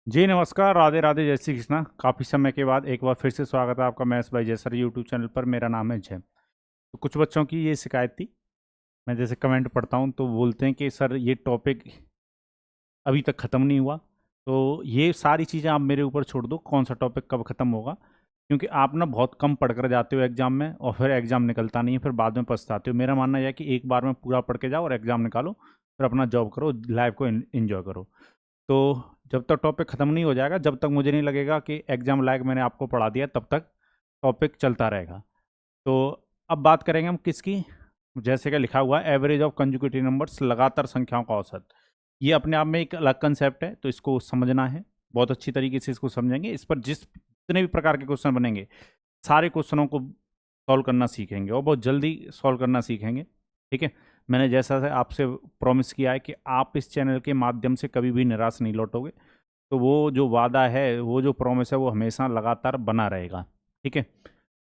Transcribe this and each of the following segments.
जी नमस्कार, राधे राधे, जय श्री कृष्णा। काफ़ी समय के बाद एक बार फिर से स्वागत है आपका महेश भाई जयसर यूट्यूब चैनल पर। मेरा नाम है जय। तो कुछ बच्चों की ये शिकायत थी, मैं जैसे कमेंट पढ़ता हूँ तो बोलते हैं कि सर ये टॉपिक अभी तक ख़त्म नहीं हुआ। तो ये सारी चीज़ें आप मेरे ऊपर छोड़ दो, कौन सा टॉपिक कब ख़त्म होगा, क्योंकि आप ना बहुत कम पढ़ कर जाते हो एग्ज़ाम में और फिर एग्ज़ाम निकलता नहीं है, फिर बाद में पछताते हो। मेरा मानना यह है कि एक बार में पूरा पढ़ के जाओ और एग्ज़ाम निकालो, फिर अपना जॉब करो, लाइफ को इन्जॉय करो। तो जब तक टॉपिक ख़त्म नहीं हो जाएगा, जब तक मुझे नहीं लगेगा कि एग्ज़ाम लायक मैंने आपको पढ़ा दिया, तब तक टॉपिक चलता रहेगा। तो अब बात करेंगे हम किसकी, जैसे कि लिखा हुआ है एवरेज ऑफ कंजुगेटिव नंबर्स, लगातार संख्याओं का औसत। ये अपने आप में एक अलग कंसेप्ट है, तो इसको समझना है बहुत अच्छी तरीके से। इसको समझेंगे, इस पर जितने भी प्रकार के क्वेश्चन बनेंगे सारे क्वेश्चनों को सॉल्व करना सीखेंगे और बहुत जल्दी सॉल्व करना सीखेंगे। ठीक है, मैंने जैसा से आपसे प्रॉमिस किया है कि आप इस चैनल के माध्यम से कभी भी निराश नहीं लौटोगे, तो वो जो वादा है, वो जो प्रॉमिस है, वो हमेशा लगातार बना रहेगा। ठीक है,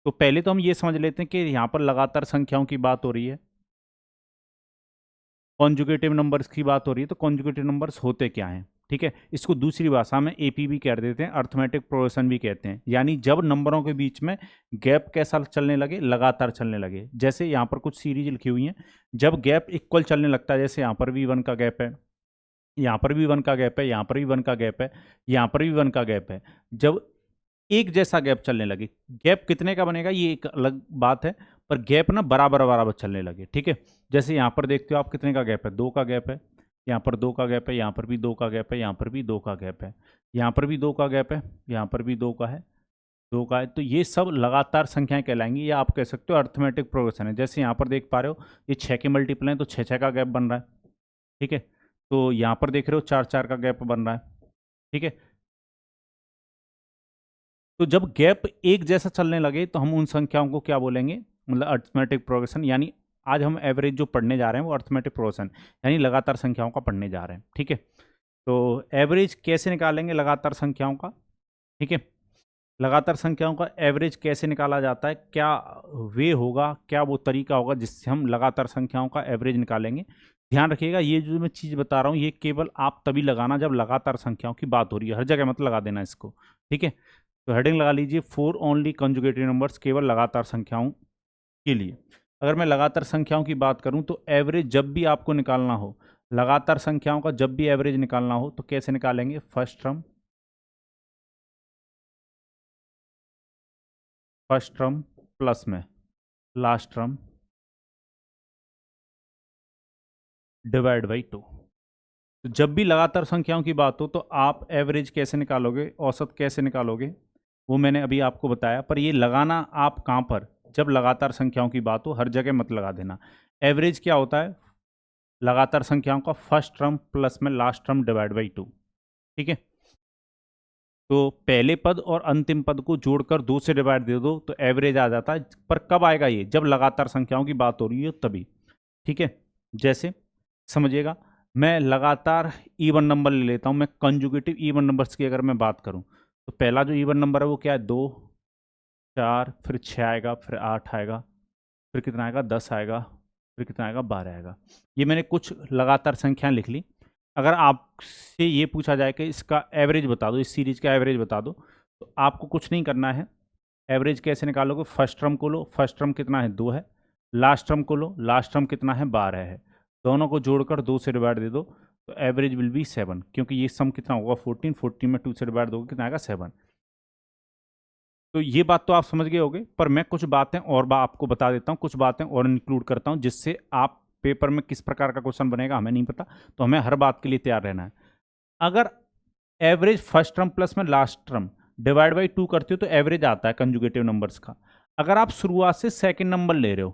तो पहले तो हम ये समझ लेते हैं कि यहाँ पर लगातार संख्याओं की बात हो रही है, कॉन्जुगेटिव नंबर्स की बात हो रही है। तो कॉन्जुगेटिव नंबर्स होते क्या हैं? ठीक है, इसको दूसरी भाषा में एपी भी कह देते हैं, अर्थमेटिक प्रोग्रेशन भी कहते हैं। यानी जब नंबरों के बीच में गैप कैसा चलने लगे, लगातार चलने लगे। जैसे यहाँ पर कुछ सीरीज लिखी हुई हैं, जब गैप इक्वल चलने लगता है, जैसे यहाँ पर भी 1 का गैप है, यहाँ पर भी 1 का गैप है, यहाँ पर भी 1 का गैप है, यहाँ पर भी 1 का गैप है। जब एक जैसा गैप चलने लगे, गैप कितने का बनेगा ये एक अलग बात है, पर गैप ना बराबर बराबर चलने लगे। ठीक है, जैसे यहाँ पर देखते हो आप, कितने का गैप है, 2 का गैप है, यहाँ पर 2 का गैप है, यहाँ पर भी 2 का गैप है, यहाँ पर भी 2 का गैप है, यहाँ पर भी 2 का गैप है, यहाँ पर भी 2 का है, 2 का है। तो ये सब लगातार संख्याएं कहलाएंगी, या आप कह सकते हो अर्थमेटिक प्रोग्रेशन है। जैसे यहाँ पर देख पा रहे हो, ये 6 के मल्टीपल हैं, तो 6 6 का गैप बन रहा है। ठीक है, तो यहाँ पर देख रहे हो 4 4 का गैप बन रहा है। ठीक है, तो जब गैप एक जैसा चलने लगे तो हम उन संख्याओं को क्या बोलेंगे, मतलब अर्थमेटिक प्रोग्रेशन। यानी आज हम एवरेज जो पढ़ने जा रहे हैं वो अर्थमेटिक प्रोग्रेशन, यानी लगातार संख्याओं का पढ़ने जा रहे हैं। ठीक है, तो एवरेज कैसे निकालेंगे लगातार संख्याओं का? ठीक है, लगातार संख्याओं का एवरेज कैसे निकाला जाता है, क्या वे होगा, क्या वो तरीका होगा जिससे हम लगातार संख्याओं का एवरेज निकालेंगे? ध्यान रखिएगा, ये जो मैं चीज़ बता रहा हूँ ये केवल आप तभी लगाना जब लगातार संख्याओं की बात हो रही है, हर जगह मत लगा देना इसको। ठीक है, तो हेडिंग लगा लीजिए, फॉर ओनली कंजुगेटिव नंबर्स, केवल लगातार संख्याओं के लिए। अगर मैं लगातार संख्याओं की बात करूं तो एवरेज जब भी आपको निकालना हो, लगातार संख्याओं का जब भी एवरेज निकालना हो तो कैसे निकालेंगे? फर्स्ट टर्म प्लस में लास्ट टर्म डिवाइड बाई 2। तो जब भी लगातार संख्याओं की बात हो तो आप एवरेज कैसे निकालोगे, औसत कैसे निकालोगे, वो मैंने अभी आपको बताया। पर ये लगाना आप कहाँ पर, जब लगातार संख्याओं की बात हो, हर जगह मत लगा देना। एवरेज क्या होता है? लगातार संख्याओं का फर्स्ट टर्म प्लस में लास्ट टर्म डिवाइड बाई 2। ठीक है, तो पहले पद और अंतिम पद को जोड़कर 2 से डिवाइड दे दो तो एवरेज आ जाता है। पर कब आएगा ये? जब लगातार संख्याओं की बात हो रही है तभी। ठीक है, जैसे समझिएगा, मैं लगातार इवन नंबर ले लेता हूं। मैं कंजुगेटिव इवन नंबर्स की अगर मैं बात करूं तो पहला जो इवन नंबर है वो क्या है? 2, 4, फिर 6 आएगा, फिर 8 आएगा, फिर कितना आएगा? 10 आएगा, फिर कितना आएगा? 12 आएगा। ये मैंने कुछ लगातार संख्याएं लिख ली। अगर आपसे ये पूछा जाए कि इसका एवरेज बता दो, इस सीरीज का एवरेज बता दो, तो आपको कुछ नहीं करना है। एवरेज कैसे निकालोगे? फर्स्ट टर्म को लो, फर्स्ट टर्म कितना है? 2 है। लास्ट टर्म को लो, लास्ट टर्म कितना है? 12 है। दोनों को जोड़कर 2 से डिवाइड दे दो तो एवरेज विल बी 7, क्योंकि ये सम कितना होगा? 14, 14 में 2 से डिवाइड दोगे कितना आएगा? 7। तो ये बात तो आप समझ गए होगे, पर मैं कुछ बातें और आपको बता देता हूँ, कुछ बातें और इंक्लूड करता हूँ, जिससे आप पेपर में किस प्रकार का क्वेश्चन बनेगा हमें नहीं पता, तो हमें हर बात के लिए तैयार रहना है। अगर एवरेज फर्स्ट टर्म प्लस में लास्ट टर्म डिवाइड बाई 2 करते हो तो एवरेज आता है कंजुगेटिव नंबर्स का। अगर आप शुरुआत से सेकंड नंबर ले रहे हो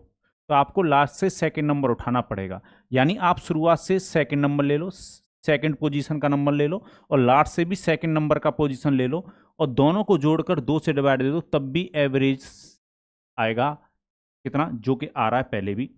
तो आपको लास्ट से सेकंड नंबर उठाना पड़ेगा। यानी आप शुरुआत से सेकंड नंबर ले लो, सेकंड पोजीशन का नंबर ले लो, और लास्ट से भी सेकंड नंबर का पोजीशन ले लो, और दोनों को जोड़कर 2 से डिवाइड दे दो, तब भी एवरेज आएगा कितना? जो कि आ रहा है पहले भी।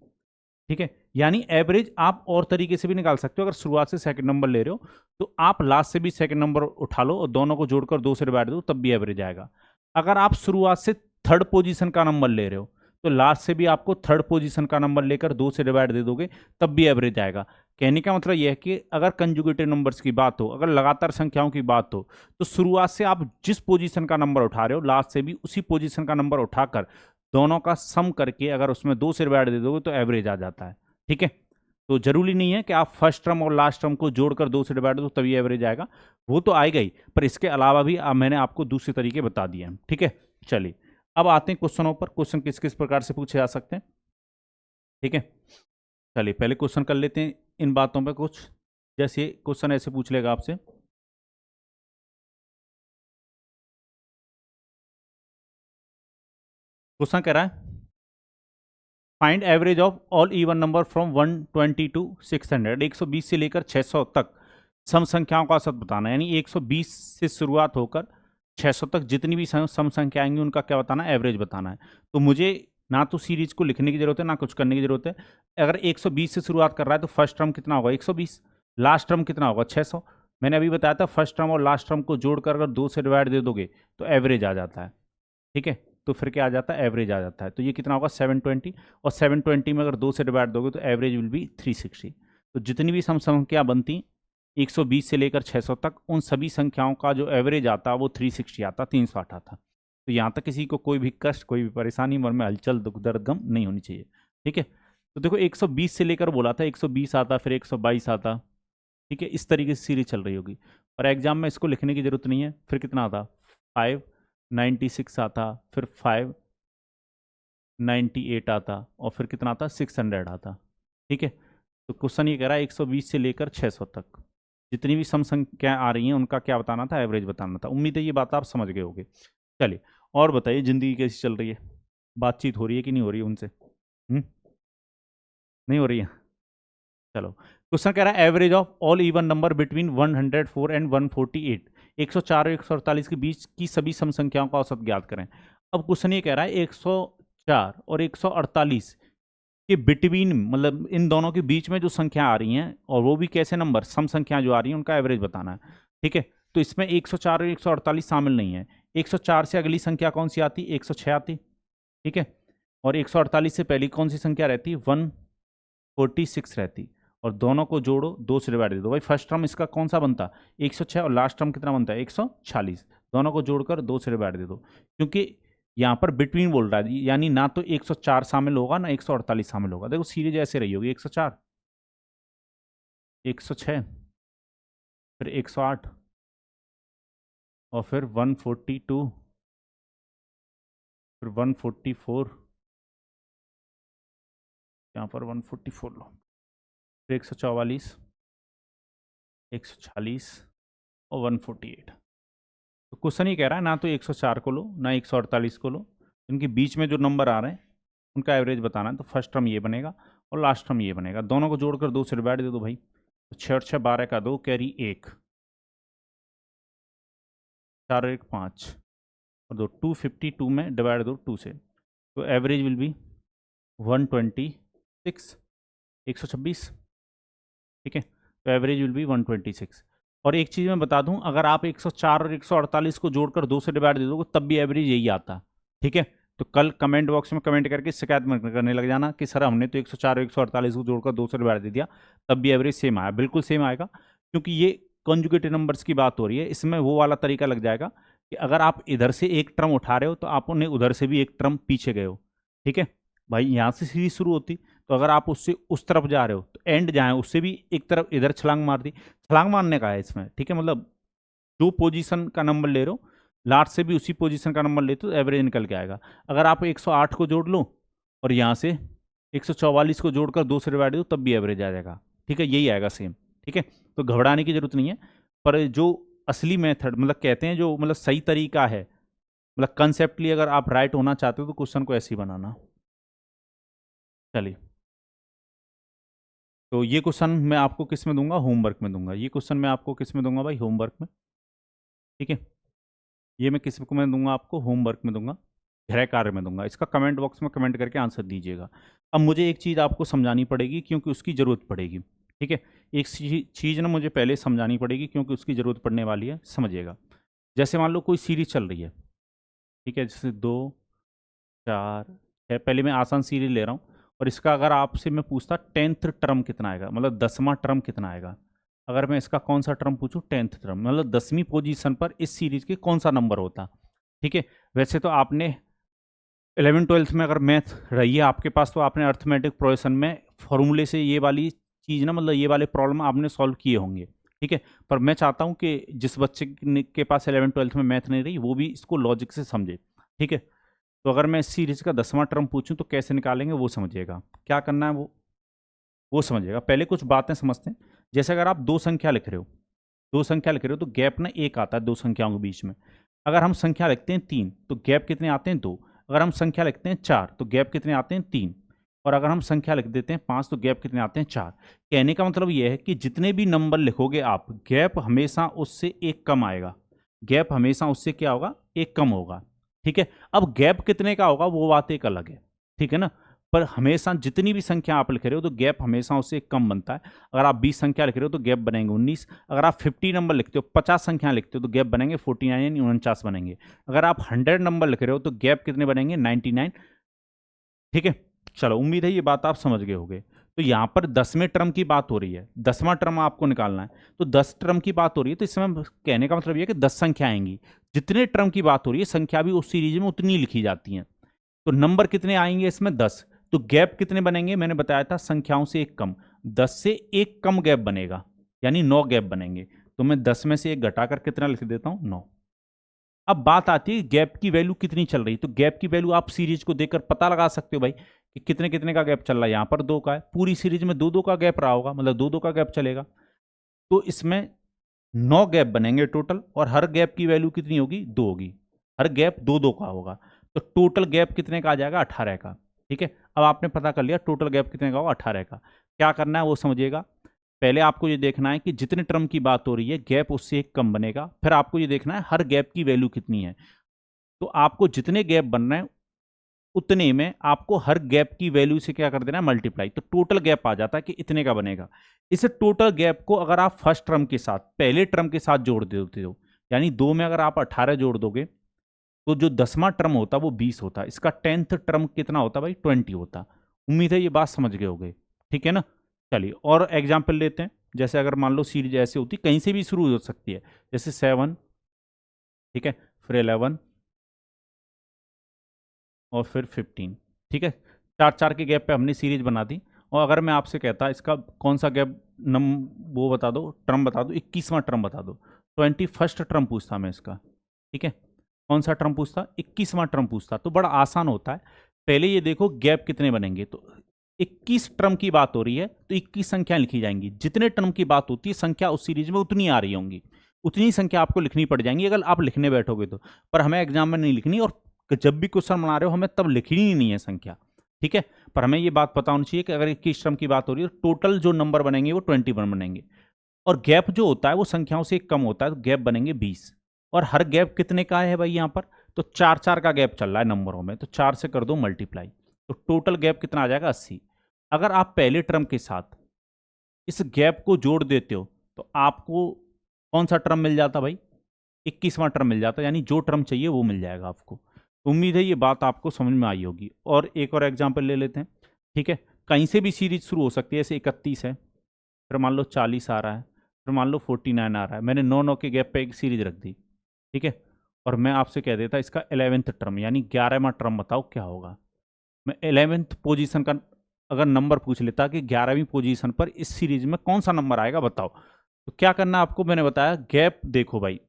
ठीक है, यानी एवरेज आप और तरीके से भी निकाल सकते हो। अगर शुरुआत से सेकंड नंबर ले रहे हो तो आप लास्ट से भी सेकंड नंबर उठा लो और दोनों को जोड़कर 2 से डिवाइड दो, तब भी एवरेज आएगा। अगर आप शुरुआत से थर्ड पोजीशन का नंबर ले रहे हो तो लास्ट से भी आपको थर्ड पोजीशन का नंबर लेकर 2 से डिवाइड दे दोगे, तब भी एवरेज आएगा। कहने का मतलब यह है कि अगर कंजुगेटिव नंबर्स की बात हो, अगर लगातार संख्याओं की बात हो, तो शुरुआत से आप जिस पोजीशन का नंबर उठा रहे हो लास्ट से भी उसी पोजीशन का नंबर उठाकर दोनों का सम करके अगर उसमें 2 से डिवाइड दे दोगे तो एवरेज आ जाता है। ठीक है, तो जरूरी नहीं है कि आप फर्स्ट टर्म और लास्ट टर्म को जोड़कर 2 से डिवाइड दो तभी एवरेज आएगा, वो तो आएगा ही, पर इसके अलावा भी मैंने आपको दूसरे तरीके बता दिए हैं। ठीक है, चलिए अब आते हैं क्वेश्चनों पर। क्वेश्चन किस किस प्रकार से पूछे जा सकते हैं। ठीक है, चलिए पहले क्वेश्चन कर लेते हैं इन बातों पे कुछ। जैसे क्वेश्चन ऐसे पूछ लेगा आपसे, क्वेश्चन कह रहा है find average of all even number from 120 to 600, 120 से लेकर 600 तक सम संख्याओं का औसत बताना है। यानी 120 से शुरुआत होकर 600 तक जितनी भी सम संख्या आएंगी उनका क्या बताना है, एवरेज बताना है। तो मुझे ना तो सीरीज को लिखने की जरूरत है ना कुछ करने की जरूरत है। अगर 120 से शुरुआत कर रहा है तो फर्स्ट टर्म कितना होगा 120, लास्ट टर्म कितना होगा 600। मैंने अभी बताया था फर्स्ट टर्म और लास्ट टर्म को जोड़कर अगर 2 से डिवाइड दे दोगे तो एवरेज आ जाता है। ठीक है, तो फिर क्या आ जाता है, एवरेज आ जाता है। तो ये कितना होगा 720, और 720 में अगर 2 से डिवाइड दोगे तो एवरेज विल बी 360। तो जितनी भी सम संख्या बनती 120 से लेकर 600 तक उन सभी संख्याओं का जो एवरेज आता वो 360 आता, 360 आता। तो यहाँ तक किसी को कोई भी कष्ट, कोई भी परेशानी, मन में हलचल, दुख दर्द, गम नहीं होनी चाहिए। ठीक है, तो देखो 120 से लेकर बोला था 120 आता, फिर 122 आता। ठीक है, इस तरीके से सीरीज चल रही होगी, और एग्जाम में इसको लिखने की जरूरत नहीं है। फिर कितना आता 596 आता, फिर 598 आता, और फिर कितना आता 600 आता। ठीक है, तो क्वेश्चन ये कह रहा है 120 से लेकर 600 तक जितनी भी सम संख्या आ रही हैं उनका क्या बताना था, एवरेज बताना था। उम्मीद है ये बात आप समझ गए होंगे। चलिए और बताइए जिंदगी कैसी चल रही है, बातचीत हो रही है कि नहीं हो रही है उनसे? नहीं हो रही है। चलो क्वेश्चन कह रहा है average of all even number between 104 and 148, 104 और 148 के बीच की सभी सम संख्याओं का औसत ज्ञात करें। अब क्वेश्चन ये कह रहा है 104 और 148 के बिटवीन, मतलब इन दोनों के बीच में जो संख्या आ रही हैं, और वो भी कैसे नंबर, सम संख्या जो आ रही है उनका एवरेज बताना है। ठीक है, तो इसमें 104 और 148 शामिल नहीं है। 104 से अगली संख्या कौन सी आती, 106 आती। ठीक है, और 148 से पहली कौन सी संख्या रहती, 146 रहती। और दोनों को जोड़ो 2 से डिवाइड दे दो। भाई फर्स्ट टर्म इसका कौन सा बनता 106, और लास्ट टर्म कितना बनता है 146। दोनों को जोड़कर 2 से डिवाइड दे दो, क्योंकि यहाँ पर बिटवीन बोल रहा है, यानी ना तो 104 शामिल होगा ना 148 शामिल होगा। देखो सीरीज ऐसे रही होगी 104, 106, फिर 108, और फिर 142, फिर 144, यहाँ पर 144 लो, फिर 144, 146 और 148। तो क्वेश्चन ये कह रहा है ना तो 104 को लो ना 148 को लो, इनके बीच में जो नंबर आ रहे हैं उनका एवरेज बताना है। तो फर्स्ट टर्म ये बनेगा और लास्ट टर्म ये बनेगा, दोनों को जोड़कर 2 से डिवाइड दे दो भाई। तो 6 और 6 12 का 2 कैरी 1, 4 और 1 5, और 2 252 में डिवाइड दो 2 से, तो एवरेज विल बी 126, 126। ठीक है, तो एवरेज विल बी 126। और एक चीज़ मैं बता दूं, अगर आप 104 और 148 को जोड़कर 2 से डिवाइड दे दोगे तब भी एवरेज यही आता। ठीक है, तो कल कमेंट बॉक्स में कमेंट करके शिकायत मत करने लग जाना कि सर हमने तो 104 और 148 को जोड़कर 2 से डिवाइड दे दिया तब भी एवरेज सेम आया। बिल्कुल सेम आएगा, क्योंकि ये कॉन्जुगेटिव नंबर्स की बात हो रही है। इसमें वो वाला तरीका लग जाएगा कि अगर आप इधर से एक टर्म उठा रहे हो तो आप उन्हें उधर से भी एक टर्म पीछे गए हो। ठीक है भाई, यहाँ से सीरीज शुरू होती, तो अगर आप उससे उस तरफ जा रहे हो तो एंड जाए उससे भी एक तरफ इधर छलांग मार दी। छलांग मारने का है इसमें। ठीक है, मतलब जो पोजीशन का नंबर ले रहे हो लास्ट से भी उसी पोजीशन का नंबर लेते हो तो एवरेज निकल के आएगा। अगर आप 108 को जोड़ लो और यहाँ से 144 को जोड़कर 2 से डिवाइड दो तब भी एवरेज आ जाएगा। ठीक है, यही आएगा सेम। ठीक है, तो घबराने की जरूरत नहीं है। पर जो असली मेथड, मतलब कहते हैं जो मतलब सही तरीका है, मतलब कंसेप्टली अगर आप राइट होना चाहते हो तो क्वेश्चन को ऐसे ही बनाना। चलिए, तो ये क्वेश्चन मैं आपको किस में दूंगा, होमवर्क में दूंगा। ये क्वेश्चन मैं आपको किस में दूंगा भाई, होमवर्क में। ठीक है, ये मैं किस को मैं दूंगा आपको, होमवर्क में दूंगा, गृह कार्य में दूंगा। इसका कमेंट बॉक्स में कमेंट करके आंसर दीजिएगा। अब मुझे एक चीज़ आपको समझानी पड़ेगी क्योंकि उसकी ज़रूरत पड़ेगी। ठीक है, एक चीज़ ना मुझे पहले समझानी पड़ेगी क्योंकि उसकी ज़रूरत पड़ने वाली है। समझिएगा, जैसे मान लो कोई सीरीज चल रही है। ठीक है, जैसे 2 4 6, पहले मैं आसान सीरीज ले रहा हूँ और इसका अगर आपसे मैं पूछता 10th टर्म कितना आएगा, मतलब 10वां टर्म कितना आएगा, अगर मैं इसका कौन सा टर्म पूछूं 10th टर्म, मतलब 10वीं पोजीशन पर इस सीरीज के कौन सा नंबर होता। ठीक है, वैसे तो आपने 11th-12th में अगर मैथ रही है आपके पास तो आपने अर्थमेटिक प्रोग्रेशन में फॉर्मूले से ये वाली चीज़ ना, मतलब ये वाले प्रॉब्लम आपने सॉल्व किए होंगे। ठीक है, पर मैं चाहता हूँ कि जिस बच्चे के पास 11th-12th में मैथ नहीं रही वो भी इसको लॉजिक से समझे। ठीक है, तो अगर मैं इस सीरीज का 10वां टर्म पूछूं तो कैसे निकालेंगे वो समझिएगा, क्या करना है वो समझिएगा। पहले कुछ बातें समझते हैं। जैसे अगर आप दो संख्या लिख रहे हो, तो गैप ना एक आता है दो संख्याओं के बीच में। अगर हम संख्या लिखते हैं 3 तो गैप कितने आते हैं 2। अगर हम संख्या लिखते हैं 4 तो गैप कितने आते हैं 3। और अगर हम संख्या लिख देते हैं 5 तो गैप कितने आते हैं 4। कहने का मतलब यह है कि जितने भी नंबर लिखोगे आप, गैप हमेशा उससे एक कम आएगा, गैप हमेशा उससे क्या होगा, एक कम होगा। ठीक है, अब गैप कितने का होगा वो बात एक अलग है। ठीक है ना, पर हमेशा जितनी भी संख्या आप लिख रहे हो तो गैप हमेशा उससे कम बनता है। अगर आप 20 संख्या लिख रहे हो तो गैप बनेंगे 19। अगर आप 50 नंबर लिखते हो, 50 संख्या लिखते हो तो गैप बनेंगे 49 यानी 49 बनेंगे। अगर आप 100 नंबर लिख रहे हो तो गैप कितने बनेंगे 99। ठीक है, चलो उम्मीद है ये बात आप समझ गए होंगे। तो यहाँ पर 10वें टर्म की बात हो रही है, 10वां टर्म आपको निकालना है, तो 10 टर्म की बात हो रही है, तो इसमें कहने का मतलब ये है कि 10 संख्या आएंगी। जितने टर्म की बात हो रही है संख्या भी उस सीरीज में उतनी लिखी जाती हैं। तो नंबर कितने आएंगे इसमें 10। तो गैप कितने बनेंगे, मैंने बताया था संख्याओं से एक कम, 10 से एक कम गैप बनेगा, यानी 9 गैप बनेंगे। तो मैं 10 में से एक घटाकर कितना लिख देता हूं 9। अब बात आती है गैप की वैल्यू कितनी चल रही है, तो गैप की वैल्यू आप सीरीज को देखकर पता लगा सकते हो भाई कि कितने कितने का गैप चल रहा है। यहां पर 2 का है, पूरी सीरीज में 2 2 का गैप रहा होगा, मतलब 2 2 का गैप चलेगा। तो इसमें 9 गैप बनेंगे टोटल, और हर गैप की वैल्यू कितनी होगी 2 होगी, हर गैप 2 2 का होगा। तो टोटल गैप कितने का आ जाएगा 18 का। ठीक है, अब आपने पता कर लिया टोटल गैप कितने का होगा 18 का। क्या करना है वो समझिएगा। पहले आपको ये देखना है कि जितने टर्म की बात हो रही है गैप उससे एक कम बनेगा, फिर आपको ये देखना है हर गैप की वैल्यू कितनी है। तो आपको जितने गैप बन रहे हैं उतने में आपको हर गैप की वैल्यू से क्या कर देना है मल्टीप्लाई, तो टोटल गैप आ जाता है कि इतने का बनेगा। इस टोटल गैप को अगर आप फर्स्ट टर्म के साथ पहले टर्म के साथ जोड़ देते हो, यानी 2 में अगर आप 18 जोड़ दोगे तो जो 10वां टर्म होता वो 20 होता, इसका 10th टर्म कितना होता भाई 20 होता। उम्मीद है ये बात समझ गए होगे। ठीक है ना, चलिए और एग्जाम्पल लेते हैं। जैसे अगर मान लो सीरीज ऐसे होती कहीं से भी शुरू हो सकती है, जैसे 7, ठीक है, फिर 11 और फिर 15। ठीक है, 4 4 के गैप पे हमने सीरीज बना दी। और अगर मैं आपसे कहता इसका कौन सा गैप नम वो बता दो, टर्म बता दो, 21वां टर्म बता दो, 21st टर्म पूछता मैं इसका। ठीक है, कौन सा टर्म पूछता 21वां टर्म पूछता, तो बड़ा आसान होता है। पहले ये देखो गैप कितने बनेंगे, तो 21 टर्म की बात हो रही है तो 21 संख्या लिखी जाएंगी। जितने टर्म की बात होती है संख्या उस सीरीज में उतनी आ रही होंगी, उतनी संख्या आपको लिखनी पड़ जाएंगी अगर आप लिखने बैठोगे तो। पर हमें एग्जाम में नहीं लिखनी, और जब भी क्वेश्चन बना रहे हो हमें तब लिखनी ही नहीं है संख्या। ठीक है, पर हमें ये बात पता होनी चाहिए कि अगर 21 टर्म की बात हो रही है तो टोटल जो नंबर बनेंगे वो 21 बनेंगे, और गैप जो होता है वो संख्याओं से कम होता है, तो गैप बनेंगे 20। और हर गैप कितने का है भाई यहाँ पर, तो 4 4 का गैप चल रहा है नंबरों में, तो 4 से कर दो मल्टीप्लाई, तो टोटल गैप कितना आ जाएगा 80। अगर आप पहले टर्म के साथ इस गैप को जोड़ देते हो तो आपको कौन सा टर्म मिल जाता भाई, 21वां टर्म मिल जाता, यानी जो टर्म चाहिए वो मिल जाएगा आपको। उम्मीद है ये बात आपको समझ में आई होगी। और एक और एग्जाम्पल ले लेते हैं। ठीक है, कहीं से भी सीरीज शुरू हो सकती है, जैसे 31 है, फिर मान लो 40 आ रहा है, फिर मान लो 49 आ रहा है, मैंने 9 9 के गैप पे एक सीरीज रख दी। ठीक है, और मैं आपसे कह देता इसका 11th टर्म यानी 11वां टर्म बताओ क्या होगा। मैं 11th पोजीशन का अगर नंबर पूछ लेता कि 11वीं पोजीशन पर इस सीरीज में कौन सा नंबर आएगा बताओ, तो क्या करना आपको, मैंने बताया गैप देखो भाई,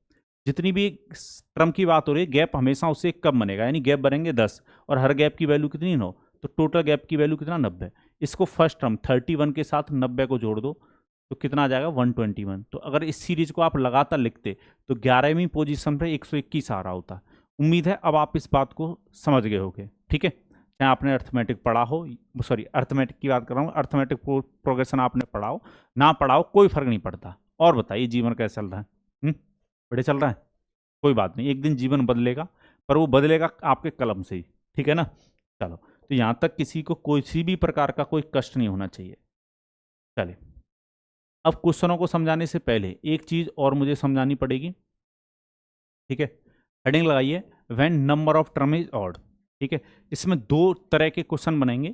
जितनी भी टर्म की बात हो रही है गैप हमेशा उससे कम बनेगा, यानी गैप बनेंगे 10, और हर गैप की वैल्यू कितनी 9, तो टोटल गैप की वैल्यू कितना 90। इसको फर्स्ट टर्म 31 के साथ 90 को जोड़ दो तो कितना आ जाएगा 121। तो अगर इस सीरीज को आप लगातार लिखते तो 11वीं पोजीशन पर 121 आ रहा होता। उम्मीद है अब आप इस बात को समझ गए होंगे। ठीक है, चाहे आपने अर्थमेटिक पढ़ा हो, सॉरी अर्थमेटिक की बात कर रहा हूँ, अर्थमेटिक प्रोग्रेशन आपने पढ़ाओ ना पढ़ाओ कोई फर्क नहीं पड़ता। और बताइए जीवन कैसा चल रहा है, बढ़िया चल रहा है, कोई बात नहीं, एक दिन जीवन बदलेगा, पर वो बदलेगा आपके कलम से ही। ठीक है ना, चलो, तो यहाँ तक किसी को कोई सी भी प्रकार का कोई कष्ट नहीं होना चाहिए। चलिए, अब क्वेश्चनों को समझाने से पहले एक चीज और मुझे समझानी पड़ेगी। ठीक है, हेडिंग लगाइए when number of term is odd. ठीक है, इसमें दो तरह के क्वेश्चन बनेंगे।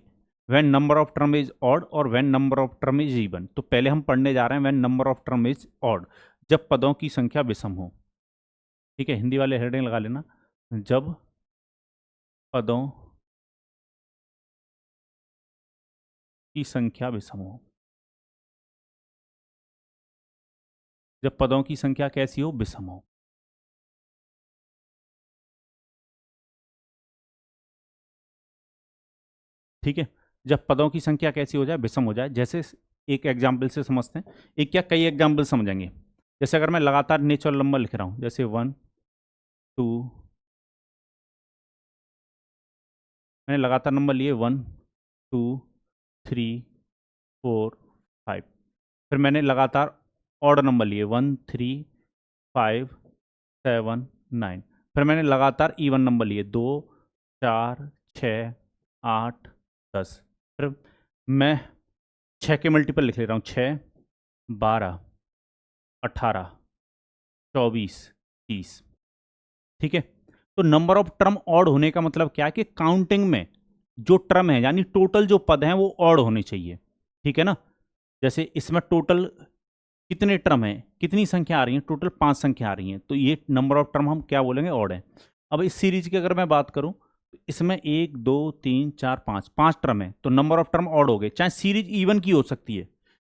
When number of term is odd और when number of term is even. तो पहले हम पढ़ने जा रहे हैं when number of term is odd, जब पदों की संख्या विषम हो। ठीक है, हिंदी वाले हेडिंग लगा लेना, जब पदों की संख्या विषम हो। जब पदों की संख्या कैसी हो, विषम हो। ठीक है, जब पदों की संख्या कैसी हो जाए, विषम हो जाए। जैसे एक एग्जाम्पल से समझते हैं, एक क्या कई एग्जाम्पल समझेंगे। जैसे अगर मैं लगातार नेचुरल नंबर लिख रहा हूं, जैसे 1 2, मैंने लगातार नंबर लिए 1 2 3 4 5। फिर मैंने लगातार ऑड नंबर लिए 1 3 5 7 9। फिर मैंने लगातार इवन नंबर लिए 2 4 6 8 10। फिर मैं 6 के मल्टीपल लिख ले रहा हूँ, 6 12 18 24 30। ठीक है, तो नंबर ऑफ टर्म ऑड होने का मतलब क्या है कि काउंटिंग में जो टर्म है यानी टोटल जो पद हैं वो ऑड होने चाहिए। ठीक है ना, जैसे इसमें टोटल कितने टर्म हैं, कितनी संख्या आ रही है, टोटल 5 संख्या आ रही है, तो ये नंबर ऑफ टर्म हम क्या बोलेंगे, ऑड है। अब इस सीरीज की अगर मैं बात करूं तो इसमें 1 2 3 4 5 5 टर्म है, तो नंबर ऑफ टर्म ऑड हो गए। चाहे सीरीज इवन की हो सकती है,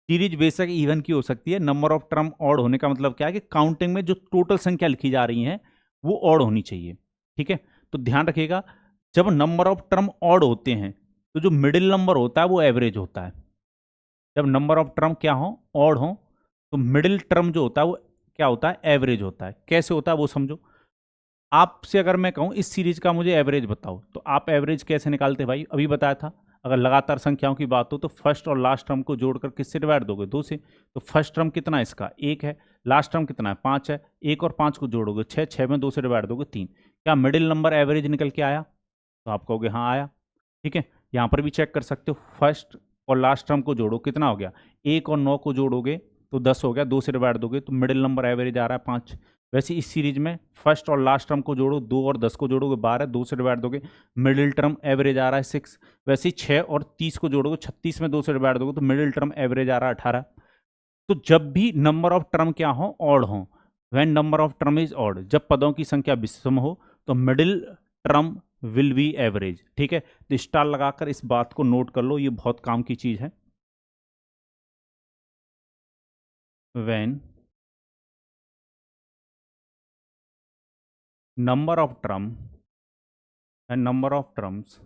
सीरीज बेशक इवन की हो सकती है, नंबर ऑफ टर्म ऑड होने का मतलब क्या है कि काउंटिंग में जो टोटल संख्या लिखी जा रही है वो ऑड होनी चाहिए। ठीक है, तो ध्यान रखिएगा, जब नंबर ऑफ टर्म ऑड होते हैं तो जो मिडिल नंबर होता है वो एवरेज होता है। जब नंबर ऑफ टर्म क्या हो, ऑड हो, तो मिडिल टर्म जो होता है वो क्या होता है, एवरेज होता है। कैसे होता है वो समझो। आपसे अगर मैं कहूं इस सीरीज का मुझे एवरेज बताओ, तो आप एवरेज कैसे निकालते भाई, अभी बताया था। अगर लगातार संख्याओं की बात हो तो फर्स्ट और लास्ट टर्म को जोड़कर किससे डिवाइड दोगे, 2 से। तो फर्स्ट टर्म कितना है इसका, 1 है। लास्ट टर्म कितना है, 5 है। 1 और 5 को जोड़ोगे 6, 6 में 2 से डिवाइड दोगे 3। क्या मिडिल नंबर एवरेज निकल के आया, तो आप कहोगे हाँ आया। ठीक है, यहाँ पर भी चेक कर सकते हो, फर्स्ट और लास्ट टर्म को जोड़ो कितना हो गया, 1 और 9 को जोड़ोगे तो 10 हो गया, 2 से डिवाइड दोगे तो मिडिल नंबर एवरेज आ रहा है 5। वैसे इस सीरीज में फर्स्ट और लास्ट टर्म को जोड़ो, 2 और 10 को जोड़ोगे 12, 2 से डिवाइड दोगे मिडिल टर्म एवरेज आ रहा है 6। वैसे ही 6 और 30 को जोड़ोगे 36 में 2 से डिवाइड दोगे तो मिडिल टर्म एवरेज आ रहा है 18। तो जब भी नंबर ऑफ टर्म क्या हो, ऑड हो, when number of term is odd, जब पदों की संख्या विषम हो, तो middle term will be average. ठीक है, तो स्टार लगाकर इस बात को नोट कर लो, ये बहुत काम की चीज है। When number of term and number of terms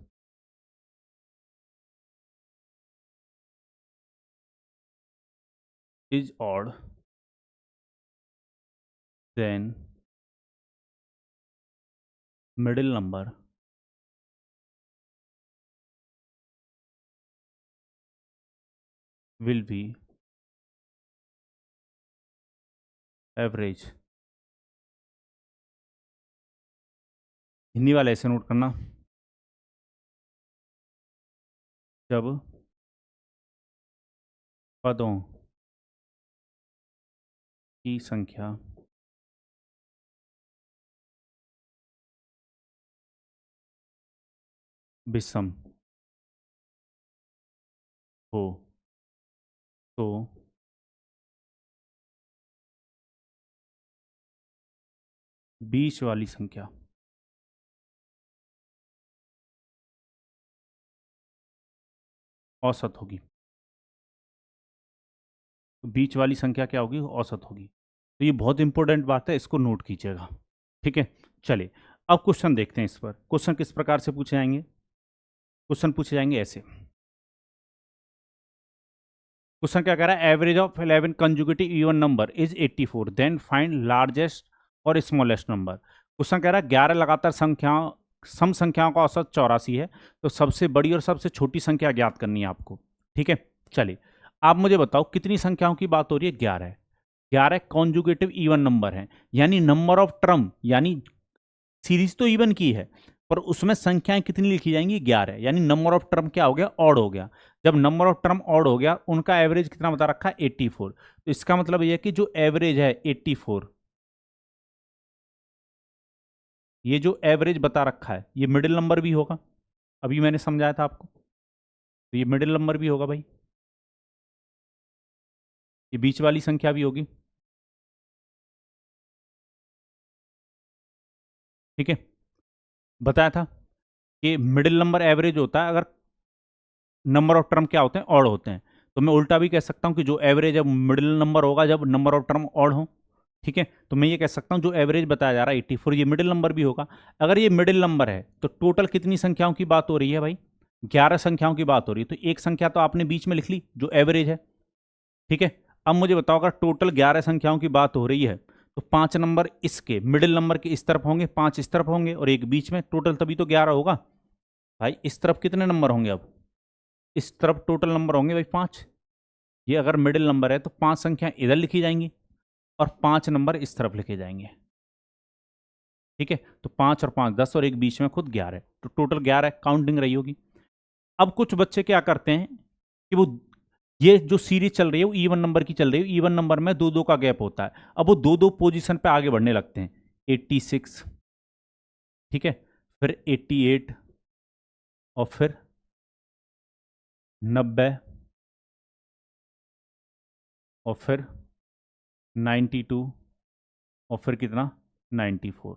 is odd, then middle number will be average। Hindi वाला ऐसे नोट करना, जब पदों की संख्या विषम हो तो बीच वाली संख्या औसत होगी। तो बीच वाली संख्या क्या होगी, औसत होगी। तो ये बहुत इंपॉर्टेंट बात है, इसको नोट कीजिएगा। ठीक है, चलिए अब क्वेश्चन देखते हैं। इस पर क्वेश्चन किस प्रकार से पूछे जाएंगे, क्वेश्चन पूछे जाएंगे ऐसे। क्वेश्चन क्या कह रहा है, average of 11 consecutive even number is 84, then find largest और स्मॉलेस्ट नंबर। क्वेश्चन कह रहा है 11 लगातार संख्याओं, सम संख्याओं का औसत 84 है, तो सबसे बड़ी और सबसे छोटी संख्या ज्ञात करनी है आपको। ठीक है, चलिए आप मुझे बताओ कितनी संख्याओं की बात हो रही है, 11। 11 कॉन्जुगेटिव इवन नंबर है, यानी नंबर ऑफ टर्म, यानी सीरीज तो इवन की है पर उसमें संख्याएं कितनी लिखी जाएंगी, 11। यानी नंबर ऑफ टर्म क्या हो गया, ऑड हो गया। जब नंबर ऑफ टर्म ऑड हो गया, उनका एवरेज कितना बता रखा है, 84। तो इसका मतलब यह है कि जो एवरेज है 84, ये जो एवरेज बता रखा है ये मिडिल नंबर भी होगा। अभी मैंने समझाया था आपको। तो ये मिडिल नंबर भी होगा भाई, ये बीच वाली संख्या भी होगी। ठीक है, बताया था कि मिडिल नंबर एवरेज होता है अगर नंबर ऑफ टर्म क्या होते हैं, ऑड होते हैं। तो मैं उल्टा भी कह सकता हूं कि जो एवरेज है मिडिल नंबर होगा जब नंबर ऑफ टर्म ऑड हो। ठीक है, तो मैं ये कह सकता हूं जो एवरेज बताया जा रहा है 84, ये मिडिल नंबर भी होगा। अगर ये मिडिल नंबर है तो टोटल कितनी संख्याओं की बात हो रही है भाई, 11 संख्याओं की बात हो रही है। तो एक संख्या तो आपने बीच में लिख ली जो एवरेज है। ठीक है, अब मुझे बताओ अगर टोटल 11 संख्याओं की बात हो रही है तो 5 नंबर इसके मिडिल नंबर के इस तरफ होंगे, 5 इस तरफ होंगे और एक बीच में, टोटल तभी तो 11 होगा। भाई इस तरफ कितने नंबर होंगे, अब इस तरफ टोटल नंबर होंगे भाई 5। ये अगर मिडिल नंबर है तो 5 संख्या इधर लिखी जाएंगी और 5 नंबर इस तरफ लिखे जाएंगे। ठीक है, तो 5 और 5 10 और एक बीच में खुद 11 है, तो टोटल 11 काउंटिंग रही होगी। अब कुछ बच्चे क्या करते हैं कि वो ये जो सीरीज चल रही है वो इवन नंबर की चल रही है, इवन नंबर में दो दो का गैप होता है। अब वो दो दो पोजीशन पे आगे बढ़ने लगते हैं, 86, ठीक है, फिर 88 और फिर 90 और फिर 92 और फिर कितना 94।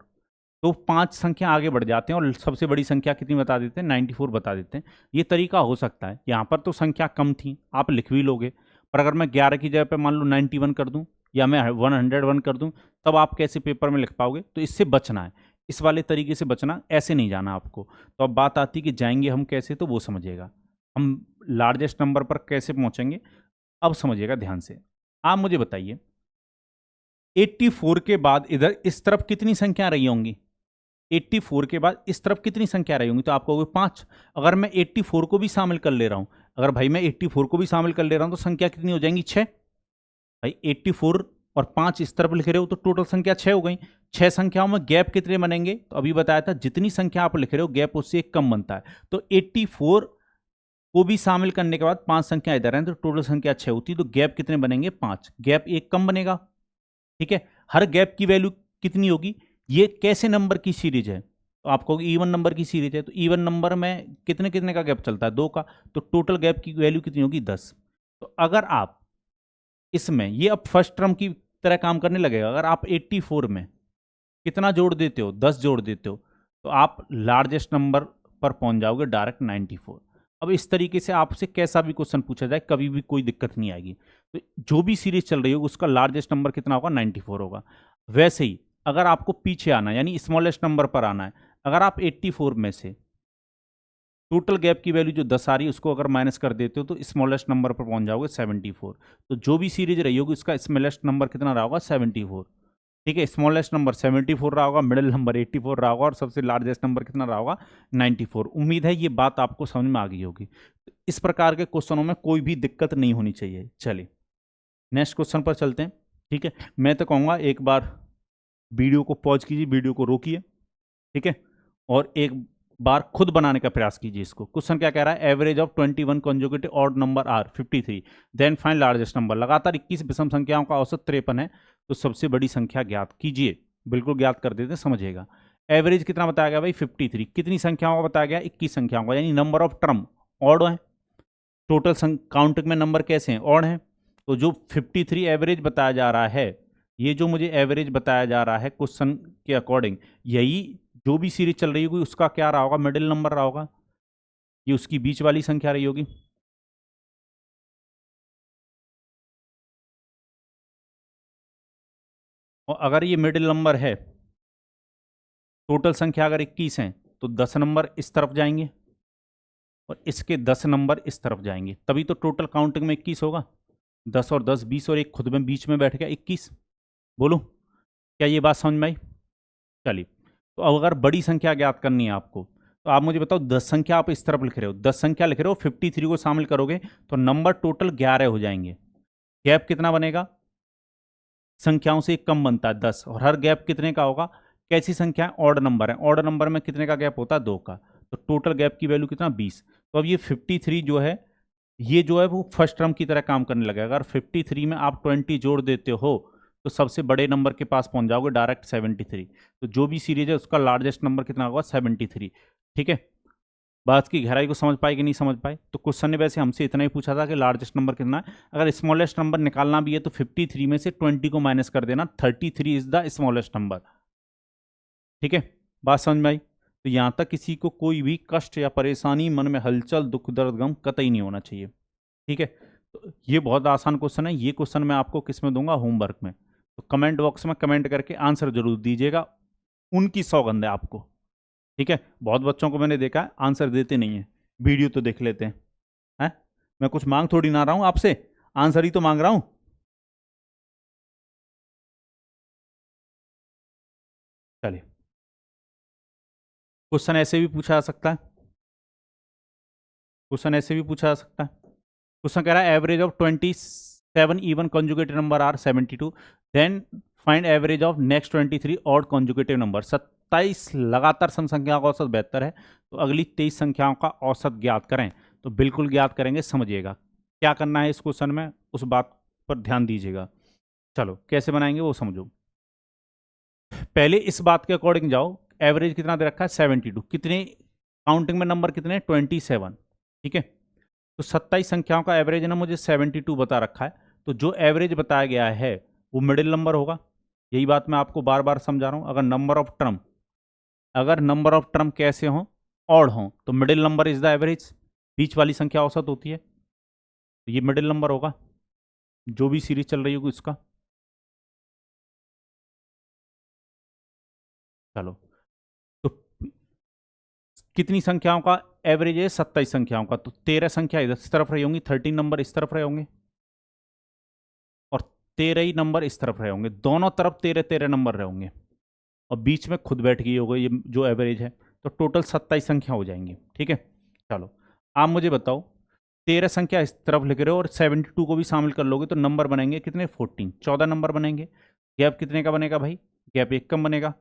तो 5 संख्या आगे बढ़ जाते हैं और सबसे बड़ी संख्या कितनी बता देते हैं, 94 बता देते हैं। ये तरीका हो सकता है, यहाँ पर तो संख्या कम थी आप लिख भी लोगे, पर अगर मैं 11 की जगह पे मान लो 91 कर दूं या मैं 101 कर दूं, तब आप कैसे पेपर में लिख पाओगे। तो इससे बचना है, इस वाले तरीके से बचना, ऐसे नहीं जाना आपको। तो अब बात आती कि जाएंगे हम कैसे, तो वो समझिएगा हम लार्जेस्ट नंबर पर कैसे पहुंचेंगे, अब समझिएगा ध्यान से। आप मुझे बताइए 84 के बाद इधर इस तरफ कितनी संख्या रही होंगी, 84 के बाद इस तरफ कितनी संख्या रही होंगी, तो आप कहोगे 5। अगर मैं 84 को भी शामिल कर ले रहा हूं, अगर भाई मैं 84 को भी शामिल कर ले रहा हूं तो संख्या कितनी हो जाएंगी, 6। भाई 84 और 5 इस तरफ लिख रहे हो तो टोटल संख्या 6 हो गई। 6 संख्याओं में गैप कितने बनेंगे, तो अभी बताया था जितनी संख्या आप लिख रहे हो गैप उससे एक कम बनता है। तो 84 को भी शामिल करने के बाद 5 संख्या इधर है तो टोटल संख्या 6 होती है, तो गैप कितने बनेंगे, 5, गैप एक कम बनेगा। ठीक है, हर गैप की वैल्यू कितनी होगी, ये कैसे नंबर की सीरीज है, तो आप कहोगे इवन नंबर की सीरीज है, तो इवन नंबर में कितने कितने का गैप चलता है, 2 का, तो टोटल गैप की वैल्यू कितनी होगी, 10। तो अगर आप इसमें ये अब फर्स्ट टर्म की तरह काम करने लगेगा, अगर आप 84 में कितना जोड़ देते हो, 10 जोड़ देते हो, तो आप लार्जेस्ट नंबर पर पहुंच जाओगे डायरेक्ट 94। अब इस तरीके से आपसे कैसा भी क्वेश्चन पूछा जाए कभी भी कोई दिक्कत नहीं आएगी। तो जो भी सीरीज चल रही होगी उसका लार्जेस्ट नंबर कितना होगा, 94 होगा। वैसे ही अगर आपको पीछे आना है यानी स्मॉलेस्ट नंबर पर आना है, अगर आप 84 में से टोटल गैप की वैल्यू जो 10 आ रही है उसको अगर माइनस कर देते हो तो स्मॉलेस्ट नंबर पर पहुंच जाओगे 74। तो जो भी सीरीज रही होगी उसका स्मॉलेस्ट नंबर कितना रहा होगा, 74। ठीक है, स्मॉलेस्ट नंबर 74 रहा होगा, मिडिल नंबर 84 रहा होगा और सबसे लार्जेस्ट नंबर कितना रहा होगा, 94। उम्मीद है ये बात आपको समझ में आ गई होगी। तो इस प्रकार के क्वेश्चनों में कोई भी दिक्कत नहीं होनी चाहिए। चलिए नेक्स्ट क्वेश्चन पर चलते हैं। ठीक है, मैं तो कहूँगा एक बार वीडियो को पॉज कीजिए, वीडियो को रोकिए, ठीक है, और एक बार खुद बनाने का प्रयास कीजिए इसको। क्वेश्चन क्या कह रहा है, average of 21 consecutive odd number are 53, then find largest number. लगातार 21 विषम संख्याओं का औसत 53 है, तो सबसे बड़ी संख्या ज्ञात कीजिए। बिल्कुल ज्ञात कर देते, समझिएगा। एवरेज कितना बताया गया भाई, 53। कितनी संख्याओं का बताया गया, 21 संख्याओं का, यानी नंबर ऑफ टर्म ऑड है। टोटल काउंटिंग में नंबर कैसे हैं, ऑड हैं। तो जो 53 एवरेज बताया जा रहा है, ये जो मुझे एवरेज बताया जा रहा है क्वेश्चन के अकॉर्डिंग, यही जो भी सीरीज चल रही होगी उसका क्या रहा होगा, मिडिल नंबर रहा होगा, ये उसकी बीच वाली संख्या रही होगी। और अगर ये मिडिल नंबर है, टोटल संख्या अगर 21 है, तो 10 नंबर इस तरफ जाएंगे और इसके 10 नंबर इस तरफ जाएंगे, तभी तो टोटल काउंटिंग में 21 होगा। 10 और 10 20 और एक खुद में बीच में बैठ गया 21। बोलो क्या ये बात समझ में आई। चलिए, तो अब अगर बड़ी संख्या ज्ञात करनी है आपको, तो आप मुझे बताओ 10 संख्या आप इस तरफ लिख रहे हो, 10 संख्या लिख रहे हो, 53 को शामिल करोगे तो नंबर टोटल 11 हो जाएंगे। गैप कितना बनेगा, संख्याओं से एक कम बनता है 10, और हर गैप कितने का होगा, कैसी संख्या है, ऑड नंबर है, ऑड नंबर में कितने का गैप होता है, 2 का। तो टोटल गैप की वैल्यू कितना, 20। तो अब ये 53 जो है, ये जो है वो फर्स्ट टर्म की तरह काम करने लगेगा। अगर 53 में आप 20 जोड़ देते हो तो सबसे बड़े नंबर के पास पहुंच जाओगे डायरेक्ट, 73। तो जो भी सीरीज है उसका लार्जेस्ट नंबर कितना होगा, 73। ठीक है, बात की गहराई को समझ पाए कि नहीं समझ पाए? तो क्वेश्चन ने वैसे हमसे इतना ही पूछा था कि लार्जेस्ट नंबर कितना है। अगर स्मॉलेस्ट नंबर निकालना भी है तो 53 में से 20 को माइनस कर देना, 33 इज द स्मॉलेस्ट नंबर। ठीक है, बात समझ में आई? तो यहां तक किसी को कोई भी कष्ट या परेशानी, मन में हलचल, दुख, दर्द, गम कतई नहीं होना चाहिए। ठीक है, तो ये बहुत आसान क्वेश्चन है। ये क्वेश्चन मैं आपको किस में दूंगा? होमवर्क में। तो कमेंट बॉक्स में कमेंट करके आंसर जरूर दीजिएगा, उनकी सौगंध है आपको। ठीक है, बहुत बच्चों को मैंने देखा है आंसर देते नहीं है, वीडियो तो देख लेते हैं। मैं कुछ मांग थोड़ी ना रहा हूं आपसे, आंसर ही तो मांग रहा हूं। चलिए, क्वेश्चन ऐसे भी पूछा जा सकता है, क्वेश्चन ऐसे भी पूछा जा सकता है। क्वेश्चन कह रहा है average of 27 even consecutive number are 72, then find average of next 23 odd consecutive number. 27 लगातार सम संख्याओं का औसत बेहतर है, तो अगली 23 संख्याओं का औसत ज्ञात करें। तो बिल्कुल ज्ञात करेंगे, समझिएगा क्या करना है इस क्वेश्चन में, उस बात पर ध्यान दीजिएगा। चलो कैसे बनाएंगे वो समझो। पहले इस बात के अकॉर्डिंग जाओ, एवरेज कितना दे रखा है? 72। कितने काउंटिंग में नंबर कितने? 27। ठीक है, तो 27 संख्याओं का एवरेज ना मुझे 72 बता रखा है, तो जो एवरेज बताया गया है वो मिडिल नंबर होगा। यही बात मैं आपको बार बार समझा रहा हूं। अगर नंबर ऑफ टर्म कैसे हों? ऑड हों, तो middle number is the average, बीच वाली संख्या औसत होती है, तो ये मिडिल नंबर होगा जो भी सीरीज चल रही होगी उसका। चलो, तो कितनी संख्याओं का एवरेज है? 27 संख्याओं का, तो 13 संख्या इस तरफ रही होंगी, 13 नंबर इस तरफ रहे होंगे, और 13 ही नंबर इस तरफ रहे होंगे। दोनों तरफ 13 नंबर रहे होंगे, और बीच में खुद बैठ गई होगी ये जो एवरेज है, तो टोटल 27 संख्या हो जाएंगी। ठीक है, चलो आप मुझे बताओ, 13 संख्या इस तरफ लिख रहे हो और 72 को भी शामिल कर लोगे तो नंबर बनेंगे कितने? 14, 14 नंबर बनेंगे। गैप कितने का बनेगा भाई? गैप एक कम बनेगा,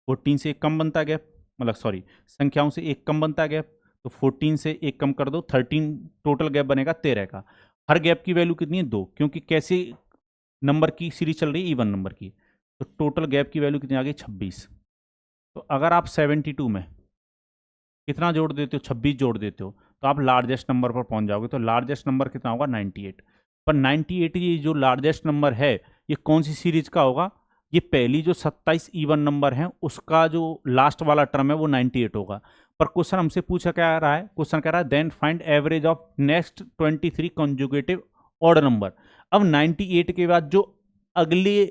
14 से एक कम बनता है गैप, मतलब सॉरी, संख्याओं से एक कम बनता है गैप, तो 14 से एक कम कर दो, 13, टोटल गैप बनेगा 13 का। हर गैप की वैल्यू कितनी है? 2, क्योंकि कैसे नंबर की सीरीज चल रही है? इवन नंबर की, तो टोटल गैप की वैल्यू कितनी आ गई? 26। तो अगर आप 72 में कितना जोड़ देते हो? 26 जोड़ देते हो, तो आप लार्जेस्ट नंबर पर पहुंच जाओगे। तो लार्जेस्ट नंबर कितना होगा? 98। पर 98 ये जो लार्जेस्ट नंबर है, ये कौन सी सीरीज का होगा? ये पहली जो 27 इवन नंबर है उसका जो लास्ट वाला टर्म है वो 98 होगा। पर क्वेश्चन हमसे पूछा क्या रहा है? क्वेश्चन कह रहा है then find average of next 23 consecutive odd number. अब 98 के बाद जो अगले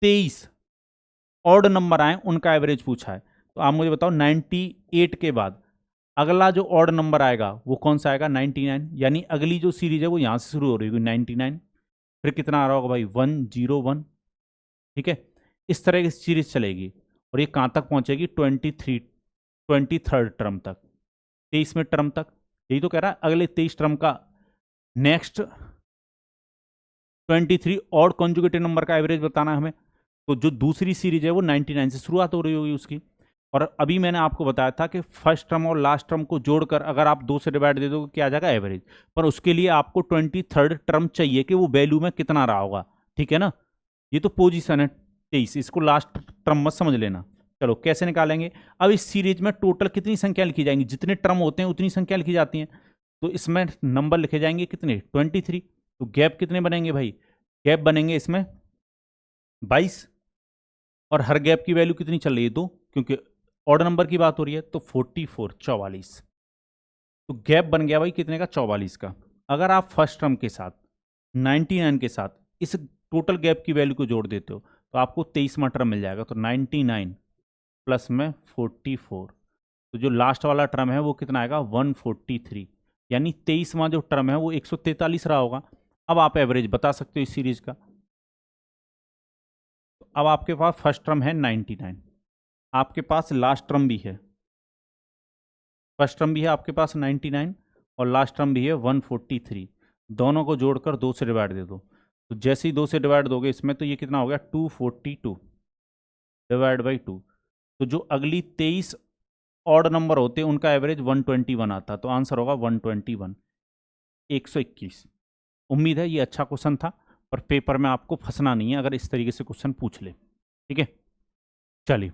23 ऑड नंबर आए उनका एवरेज पूछा है। तो आप मुझे बताओ 98 के बाद अगला जो ऑड नंबर आएगा वो कौन सा आएगा? 99। यानी अगली जो सीरीज है वो यहां से शुरू हो रही होगी 99, फिर कितना आ रहा होगा भाई? 101। ठीक है, इस तरह की सीरीज चलेगी, और ये कहां तक पहुंचेगी? 23rd टर्म तक, 23वें टर्म तक। यही तो कह रहा है अगले 23 टर्म का नेक्स्ट 23 ऑड कॉन्जुगेटिव नंबर का एवरेज बताना है हमें। तो जो दूसरी सीरीज है वो 99 से शुरुआत हो रही होगी उसकी। और अभी मैंने आपको बताया था कि फर्स्ट टर्म और लास्ट टर्म को जोड़कर अगर आप 2 से डिवाइड दे दोगे क्या आ जाएगा? एवरेज। पर उसके लिए आपको 23rd टर्म चाहिए कि वो वैल्यू में कितना रहा होगा। ठीक है ना, ये तो पोजीशन है 23, इसको लास्ट टर्म मत समझ लेना। चलो कैसे निकालेंगे? अब इस सीरीज में टोटल कितनी संख्या लिखी जाएंगी? जितने टर्म होते हैं उतनी संख्या लिखी जाती है, तो इसमें नंबर लिखे जाएंगे कितने? 23। तो गैप कितने बनेंगे भाई? गैप बनेंगे इसमें 22, और हर गैप की वैल्यू कितनी चल रही है? 2, क्योंकि ऑड नंबर की बात हो रही है, तो 44, 44। तो गैप बन गया भाई कितने का? 44 का। अगर आप फर्स्ट टर्म के साथ 99 के साथ इस टोटल गैप की वैल्यू को जोड़ देते हो तो आपको 23वां टर्म मिल जाएगा। तो 99 प्लस में 44, तो जो लास्ट वाला टर्म है वो कितना आएगा? 143। यानी 23वां जो टर्म है वो 143 रहा होगा। अब आप एवरेज बता सकते हो इस सीरीज का। अब आपके पास फर्स्ट टर्म है 99, आपके पास लास्ट टर्म भी है, फर्स्ट टर्म भी है आपके पास 99, और लास्ट टर्म भी है 143। दोनों को जोड़कर 2 से डिवाइड दे दो, तो जैसे ही 2 से डिवाइड दोगे इसमें, तो ये कितना हो गया? 242 डिवाइड बाई 2। तो जो अगली 23 ऑड नंबर होते हैं उनका एवरेज 121 आता, तो आंसर होगा 121, 121। उम्मीद है ये अच्छा क्वेश्चन था, पर पेपर में आपको फंसना नहीं है अगर इस तरीके से क्वेश्चन पूछ ले। ठीक है, चलिए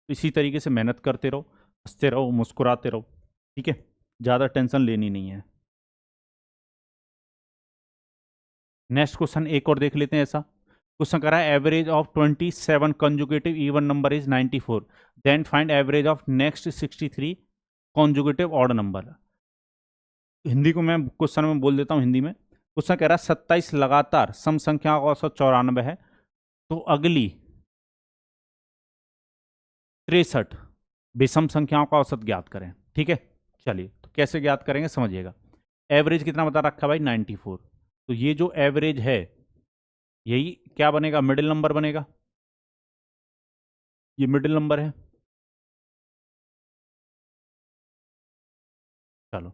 इसी तरीके से मेहनत करते रहो, हंसते रहो, मुस्कुराते रहो। ठीक है, ज़्यादा टेंशन लेनी नहीं है। नेक्स्ट क्वेश्चन एक और देख लेते हैं। ऐसा क्वेश्चन करा है, average of 27 consecutive even number is 94, then find average of next 63 consecutive odd number. Hindi को मैं क्वेश्चन में बोल देता हूँ हिंदी में। क्वेश्चन कह रहा है 27 लगातार सम संख्या का औसत 94 है, तो अगली 63 विषम संख्याओं का औसत ज्ञात करें। ठीक है, चलिए तो कैसे ज्ञात करेंगे समझिएगा। एवरेज कितना बता रखा भाई 94, तो ये जो एवरेज है यही क्या बनेगा, मिडिल नंबर बनेगा। ये मिडिल नंबर है। चलो,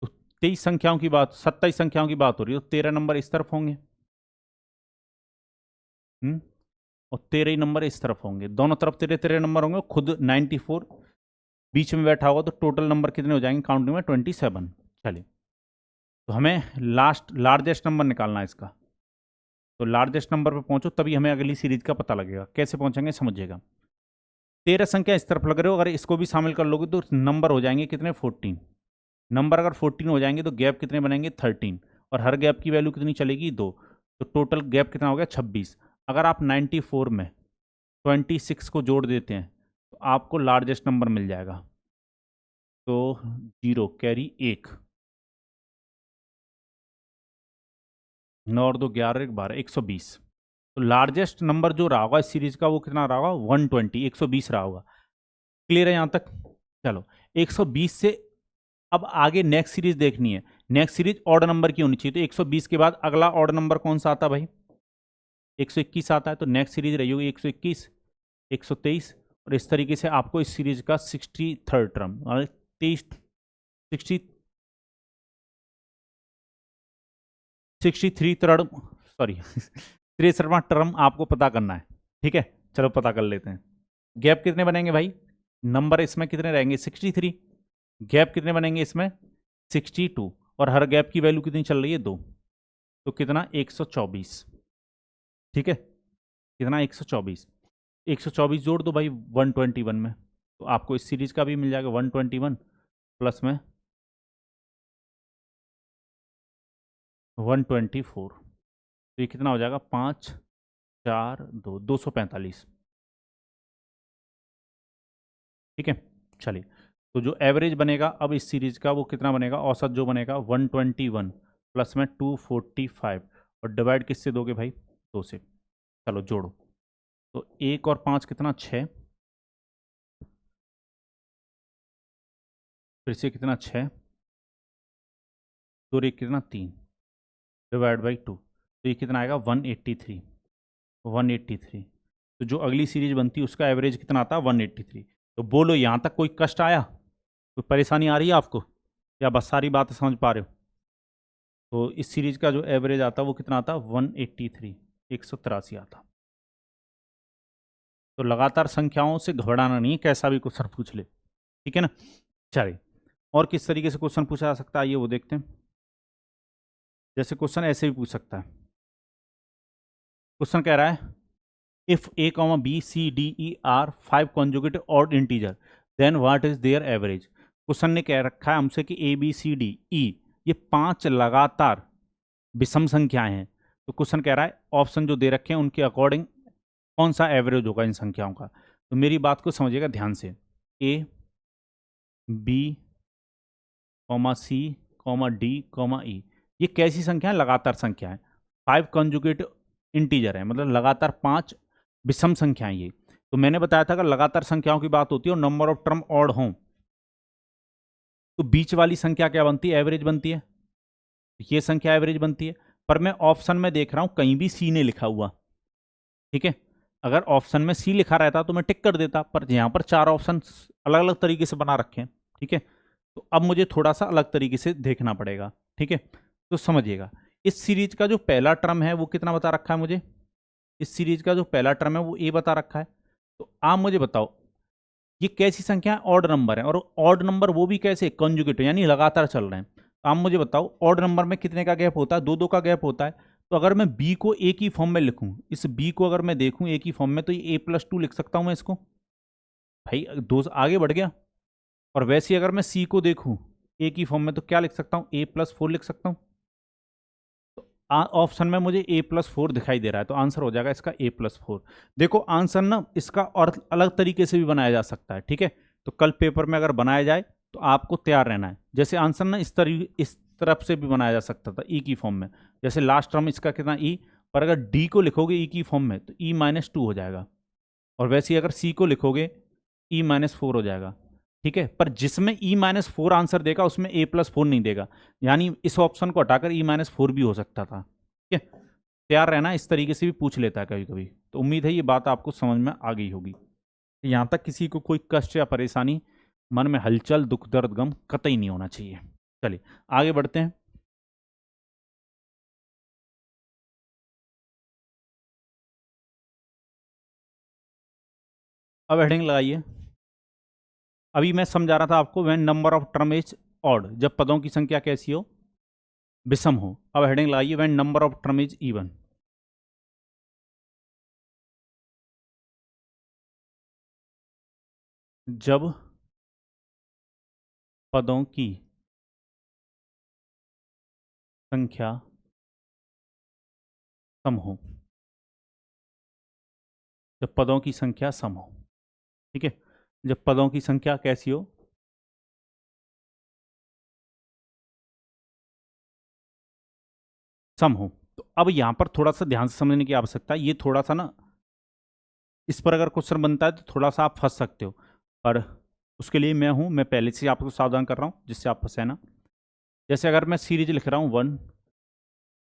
तो 23 संख्याओं की बात, 27 संख्याओं की बात हो रही है, तो 13 नंबर इस तरफ होंगे। और 13 ही नंबर इस तरफ होंगे, दोनों तरफ 13 नंबर होंगे, खुद 94 बीच में बैठा होगा, तो टोटल नंबर कितने हो जाएंगे काउंटिंग में 27। चलिए, तो हमें लार्जेस्ट नंबर निकालना है इसका। तो लार्जेस्ट नंबर पे पहुंचो तभी हमें अगली सीरीज का पता लगेगा। कैसे पहुंचेंगे समझिएगा। 13 संख्या इस तरफ लग रहे हो, अगर इसको भी शामिल कर लोगे तो नंबर हो जाएंगे कितने 14। नंबर अगर 14 हो जाएंगे तो गैप कितने बनेंगे 13, और हर गैप की वैल्यू कितनी चलेगी 2, तो टोटल गैप कितना हो गया 26। अगर आप 94 में 26 को जोड़ देते हैं तो आपको लार्जेस्ट नंबर मिल जाएगा। तो 0 कैरी 1, 9 और 2 11 1 12 120। तो लार्जेस्ट नंबर जो रहा होगा इस सीरीज का वो कितना रहा होगा 120, 120 रहा होगा। क्लियर है यहाँ तक। चलो, 120 से अब आगे नेक्स्ट सीरीज देखनी है। नेक्स्ट सीरीज ऑड नंबर की होनी चाहिए, तो 120 के बाद अगला ऑड नंबर कौन सा आता है भाई 121 आता है, तो नेक्स्ट सीरीज रही होगी 121 123, और इस तरीके से आपको इस सीरीज का 63rd टर्म 63 टर्म सॉरी 63वां टर्म आपको पता करना है। ठीक है, चलो पता कर लेते हैं। गैप कितने बनेंगे भाई, नंबर इसमें कितने रहेंगे 63, गैप कितने बनेंगे इसमें 62, और हर गैप की वैल्यू कितनी चल रही है 2, तो कितना 124। ठीक है, कितना 124, 124 जोड़ दो भाई 121 में, तो आपको इस सीरीज का भी मिल जाएगा 121 प्लस में 124, तो ये कितना हो जाएगा 5 4 2 245। ठीक है, चलिए, तो जो एवरेज बनेगा अब इस सीरीज का वो कितना बनेगा, औसत जो बनेगा 121 प्लस में 245, और डिवाइड किससे दोगे भाई 2 से। चलो जोड़ो, तो 1 और 5 कितना 6, फिर से कितना 6, तो एक कितना 3, डिवाइड बाई 2, तो ये कितना आएगा 183 183। तो जो अगली सीरीज बनती है उसका एवरेज कितना आता है 183। तो बोलो यहाँ तक कोई कष्ट आया, कोई परेशानी आ रही है आपको, या बस सारी बातें समझ पा रहे हो। तो इस सीरीज का जो एवरेज आता है वो कितना आता 183 183 आता। तो लगातार संख्याओं से घबराना नहीं, कैसा भी क्वेश्चन पूछ ले। ठीक है ना। चलिए, और किस तरीके से क्वेश्चन पूछा जा सकता है ये वो देखते हैं। जैसे क्वेश्चन ऐसे भी पूछ सकता है। क्वेश्चन कह रहा है if a, b, c, d, e are 5 conjugative odd integer then what is their average। Question ने कह रखा है हमसे कि a, b, c, d, e ये 5 लगातार विषम संख्याएं हैं। तो क्वेश्चन कह रहा है ऑप्शन जो दे रखे हैं उनके अकॉर्डिंग कौन सा एवरेज होगा इन संख्याओं का। तो मेरी बात को समझिएगा ध्यान से, a, b, c, d, e ये कैसी संख्या है, लगातार संख्या है। 5 कंजुगेटिव इंटीजर है, मतलब लगातार 5 विषम संख्याएं ये। तो मैंने बताया था अगर लगातार संख्याओं की बात होती है और नंबर ऑफ टर्म ऑड हों तो बीच वाली संख्या क्या बनती है, एवरेज बनती है। ये संख्या एवरेज बनती है, पर मैं ऑप्शन में देख रहा हूं कहीं भी सी ने लिखा हुआ। ठीक है, अगर ऑप्शन में सी लिखा रहता तो मैं टिक कर देता, पर यहां पर 4 ऑप्शन अलग अलग तरीके से बना रखे हैं। ठीक है, तो अब मुझे थोड़ा सा अलग तरीके से देखना पड़ेगा। ठीक है, तो समझिएगा इस सीरीज का जो पहला टर्म है वो कितना बता रखा है मुझे, इस सीरीज का जो पहला टर्म है वो ए बता रखा है। तो आप मुझे बताओ ये कैसी संख्या है, ऑड नंबर है, और ऑड नंबर वो भी कैसे कंजुगेटिव यानी लगातार चल रहे हैं। तो आप मुझे बताओ ऑड नंबर में कितने का गैप होता है, 2 2 का गैप होता है। तो अगर मैं बी को ए की फॉर्म में लिखूं, इस बी को अगर मैं देखूं ए की फॉर्म में, तो ये a+2 लिख सकता हूं मैं इसको। भाई 2 आगे बढ़ गया, और वैसे ही अगर मैं सी को देखूं ए की फॉर्म में तो क्या लिख सकता हूं, a+4 लिख सकता हूं। ऑप्शन में मुझे a+4 दिखाई दे रहा है, तो आंसर हो जाएगा इसका a+4। देखो आंसर ना इसका और अलग तरीके से भी बनाया जा सकता है, ठीक है। तो कल पेपर में अगर बनाया जाए तो आपको तैयार रहना है। जैसे आंसर ना इस तरफ से भी बनाया जा सकता था ई की फॉर्म में, जैसे लास्ट टर्म इसका कितना ई, पर अगर डी को लिखोगे ई की फॉर्म में तो e-2 हो जाएगा। और वैसे ही अगर सी को लिखोगे e-4 हो जाएगा, ठीक है। पर जिसमें e-4 आंसर देगा उसमें a+4 नहीं देगा, यानी इस ऑप्शन को हटाकर e-4 भी हो सकता था, ठीक है। तैयार रहना, इस तरीके से भी पूछ लेता है कभी कभी। तो उम्मीद है ये बात आपको समझ में आ गई होगी। यहां तक किसी को कोई कष्ट या परेशानी, मन में हलचल, दुख, दर्द, गम कतई नहीं होना चाहिए। चलिए आगे बढ़ते हैं। अब हेडिंग लगाइए। अभी मैं समझा रहा था आपको, when number of term is odd, जब पदों की संख्या कैसी हो, विषम हो। अब हेडिंग लगाइए, when number of term is even. जब पदों की संख्या सम हो, जब पदों की संख्या सम हो, ठीक है। जब पदों की संख्या कैसी हो, सम हो। तो अब यहां पर थोड़ा सा ध्यान से समझने की आवश्यकता है। ये थोड़ा सा ना, इस पर अगर क्वेश्चन बनता है तो थोड़ा सा आप फंस सकते हो, पर उसके लिए मैं हूं, मैं पहले से ही आपको सावधान कर रहा हूं जिससे आप फंसे ना। जैसे अगर मैं सीरीज लिख रहा हूं 1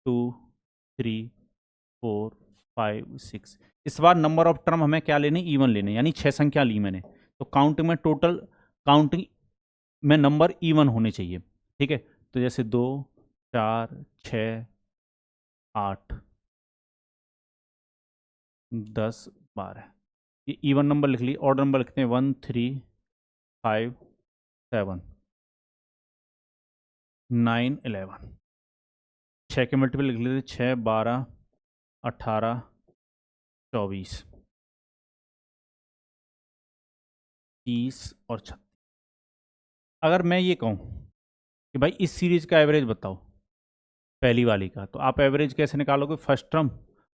2 3 4 5 6, इस बार नंबर ऑफ टर्म हमें क्या लेने, इवन लेने, यानी 6 संख्या ली मैंने। तो काउंटिंग में टोटल, काउंटिंग में नंबर इवन होने चाहिए, ठीक है। तो जैसे 2 4 6 8 10 12, ये इवन नंबर लिख लिए। ऑर्डर नंबर लिखते हैं 1 3 5 7 9 11। 6 के मल्टीपल लिख लेते, 6 12 18 24 30 और 36। अगर मैं ये कहूँ कि भाई इस सीरीज का एवरेज बताओ, पहली वाली का, तो आप एवरेज कैसे निकालोगे, फर्स्ट टर्म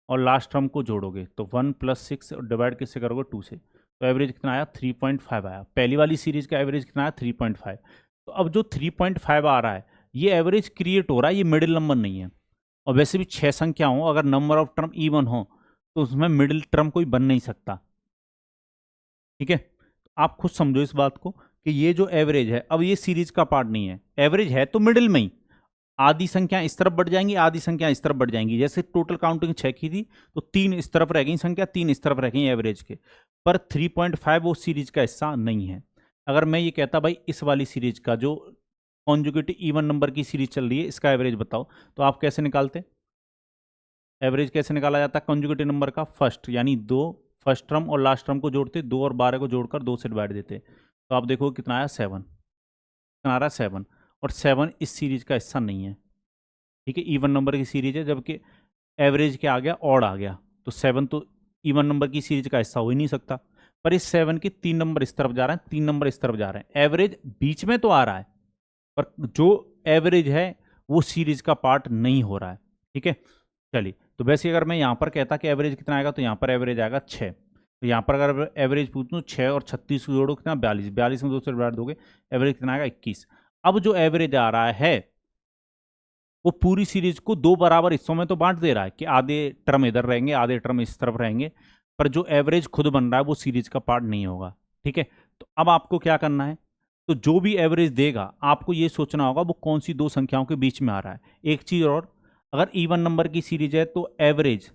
और लास्ट टर्म को जोड़ोगे, तो 1 + 6 और डिवाइड किससे करोगे, 2 से। तो एवरेज कितना आया, 3.5 आया। पहली वाली सीरीज का एवरेज कितना आया, 3.5। तो अब जो 3.5 आ रहा है, ये एवरेज क्रिएट हो रहा है, ये मिडिल नंबर नहीं है। और वैसे भी 6 संख्या हो, अगर नंबर ऑफ टर्म इवन हो तो उसमें मिडिल टर्म कोई बन नहीं सकता, ठीक है। तो आप खुद समझो इस बात को कि ये जो एवरेज है, अब ये सीरीज का पार्ट नहीं है, एवरेज है तो मिडिल में ही। आधी संख्या इस तरफ बढ़ जाएंगी, आधी संख्या इस तरफ बढ़ जाएंगी। जैसे टोटल काउंटिंग 6 की थी तो 3 इस तरफ रह गई संख्या, 3 इस तरफ रह गई एवरेज के। पर 3.5 वो सीरीज का हिस्सा नहीं है। अगर मैं ये कहता भाई इस वाली सीरीज का जो कॉन्जुगेटिव इवन नंबर की सीरीज चल रही है, इसका एवरेज बताओ, तो आप कैसे निकालते, एवरेज कैसे निकाला जाता है कॉन्जुगेटिव नंबर का, फर्स्ट यानी दो, फर्स्ट टर्म और लास्ट टर्म को जोड़ते, 2 और 12 को जोड़कर 2 से डिवाइड देते। तो आप देखो कितना आया, 7, कितना आ रहा है, 7। और 7 इस सीरीज का हिस्सा नहीं है, ठीक है। इवन नंबर की सीरीज है, जबकि एवरेज क्या आ गया, ऑड आ गया। तो 7 तो इवन नंबर की सीरीज का हिस्सा हो ही नहीं सकता। पर इस 7 के 3 नंबर इस तरफ जा रहे हैं, 3 नंबर इस तरफ जा रहे हैं, एवरेज बीच में तो आ रहा है, पर जो एवरेज है वो सीरीज का पार्ट नहीं हो रहा है, ठीक है। चलिए, तो वैसे अगर मैं यहाँ पर कहता कि एवरेज कितना आएगा, तो यहाँ पर एवरेज आएगा 6। तो यहाँ पर अगर एवरेज पूछूँ, 6 और 36 को जोड़ो कितना, 42, 42 में 2 से डिवाइड दोगे, एवरेज कितना आएगा, 21। अब जो एवरेज आ रहा है वो पूरी सीरीज को 2 बराबर हिस्सों में तो बांट दे रहा है कि आधे टर्म इधर रहेंगे, आधे टर्म इस तरफ रहेंगे, पर जो एवरेज खुद बन रहा है वो सीरीज का पार्ट नहीं होगा, ठीक है। तो अब आपको क्या करना है, तो जो भी एवरेज देगा आपको ये सोचना होगा वो कौन सी दो संख्याओं के बीच में आ रहा है। एक चीज और, अगर इवन नंबर की सीरीज है तो एवरेज,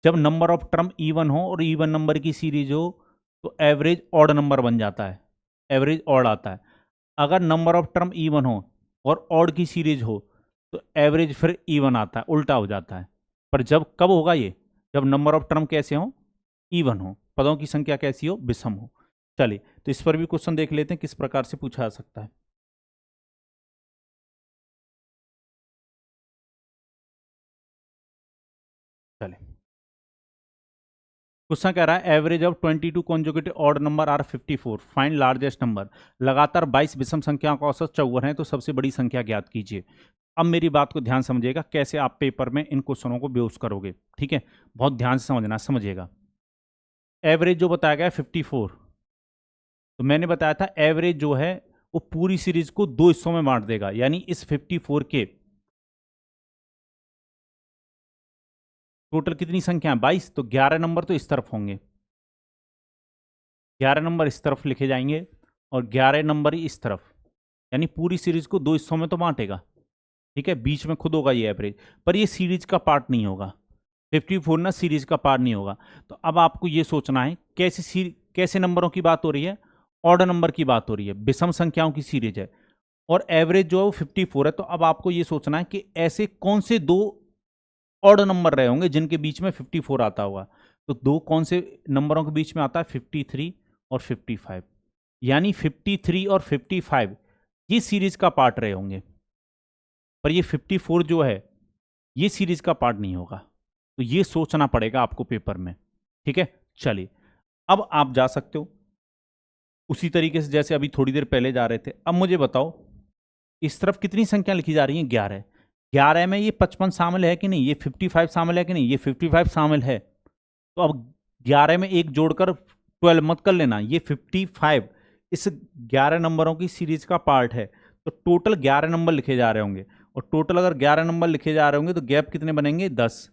जब नंबर ऑफ टर्म इवन हो और इवन नंबर की सीरीज हो तो एवरेज ऑड नंबर बन जाता है, एवरेज ऑड आता है। अगर नंबर ऑफ टर्म इवन हो और ऑड की सीरीज हो तो एवरेज फिर इवन आता है, उल्टा हो जाता है। पर जब कब होगा ये, जब नंबर ऑफ टर्म कैसे हो, इवन हो, पदों की संख्या कैसी हो, विषम हो। चलिए, तो इस पर भी क्वेश्चन देख लेते हैं किस प्रकार से पूछा जा सकता है। चलिए, क्वेश्चन कह रहा है average of 22 consecutive odd number are 54, find largest number. लगातार 22 विषम संख्याओं का औसत 54 है तो सबसे बड़ी संख्या ज्ञात कीजिए। अब मेरी बात को ध्यान समझिएगा कैसे आप पेपर में इन क्वेश्चनों को बेस करोगे, ठीक है, बहुत ध्यान से समझना, समझिएगा। एवरेज जो बताया गया है 54, तो मैंने बताया था एवरेज जो है वो पूरी सीरीज को दो हिस्सों में बांट देगा, यानी इस 54 के टोटल कितनी संख्या है 22, तो 11 नंबर तो इस तरफ होंगे, 11 नंबर इस तरफ लिखे जाएंगे और 11 नंबर ही इस तरफ, यानी पूरी सीरीज को दो हिस्सों में तो बांटेगा, ठीक है, बीच में खुद होगा ये एवरेज, पर ये सीरीज का पार्ट नहीं होगा। 54 ना सीरीज का पार्ट नहीं होगा। तो अब आपको ये सोचना है कैसे नंबरों की बात हो रही है, ऑड नंबर की बात हो रही है, विषम संख्याओं की सीरीज है और एवरेज जो है वो 54 है। तो अब आपको ये सोचना है कि ऐसे कौन से दो ऑड नंबर रहे होंगे जिनके बीच में 54 आता होगा। तो दो कौन से नंबरों के बीच में आता है, 53 और 55, यानी 53 और 55 ये सीरीज का पार्ट रहे होंगे, पर ये 54 जो है ये सीरीज का पार्ट नहीं होगा। तो ये सोचना पड़ेगा आपको पेपर में, ठीक है। चलिए अब आप जा सकते हो उसी तरीके से जैसे अभी थोड़ी देर पहले जा रहे थे। अब मुझे बताओ इस तरफ कितनी संख्या लिखी जा रही है, 11। 11 में ये 55 शामिल है कि नहीं, ये 55 शामिल है कि नहीं, ये 55 शामिल है। तो अब 11 में एक जोड़कर 12 मत कर लेना, ये 55 इस 11 नंबरों की सीरीज का पार्ट है। तो टोटल 11 नंबर लिखे जा रहे होंगे और टोटल अगर 11 नंबर लिखे जा रहे होंगे तो गैप कितने बनेंगे, 10।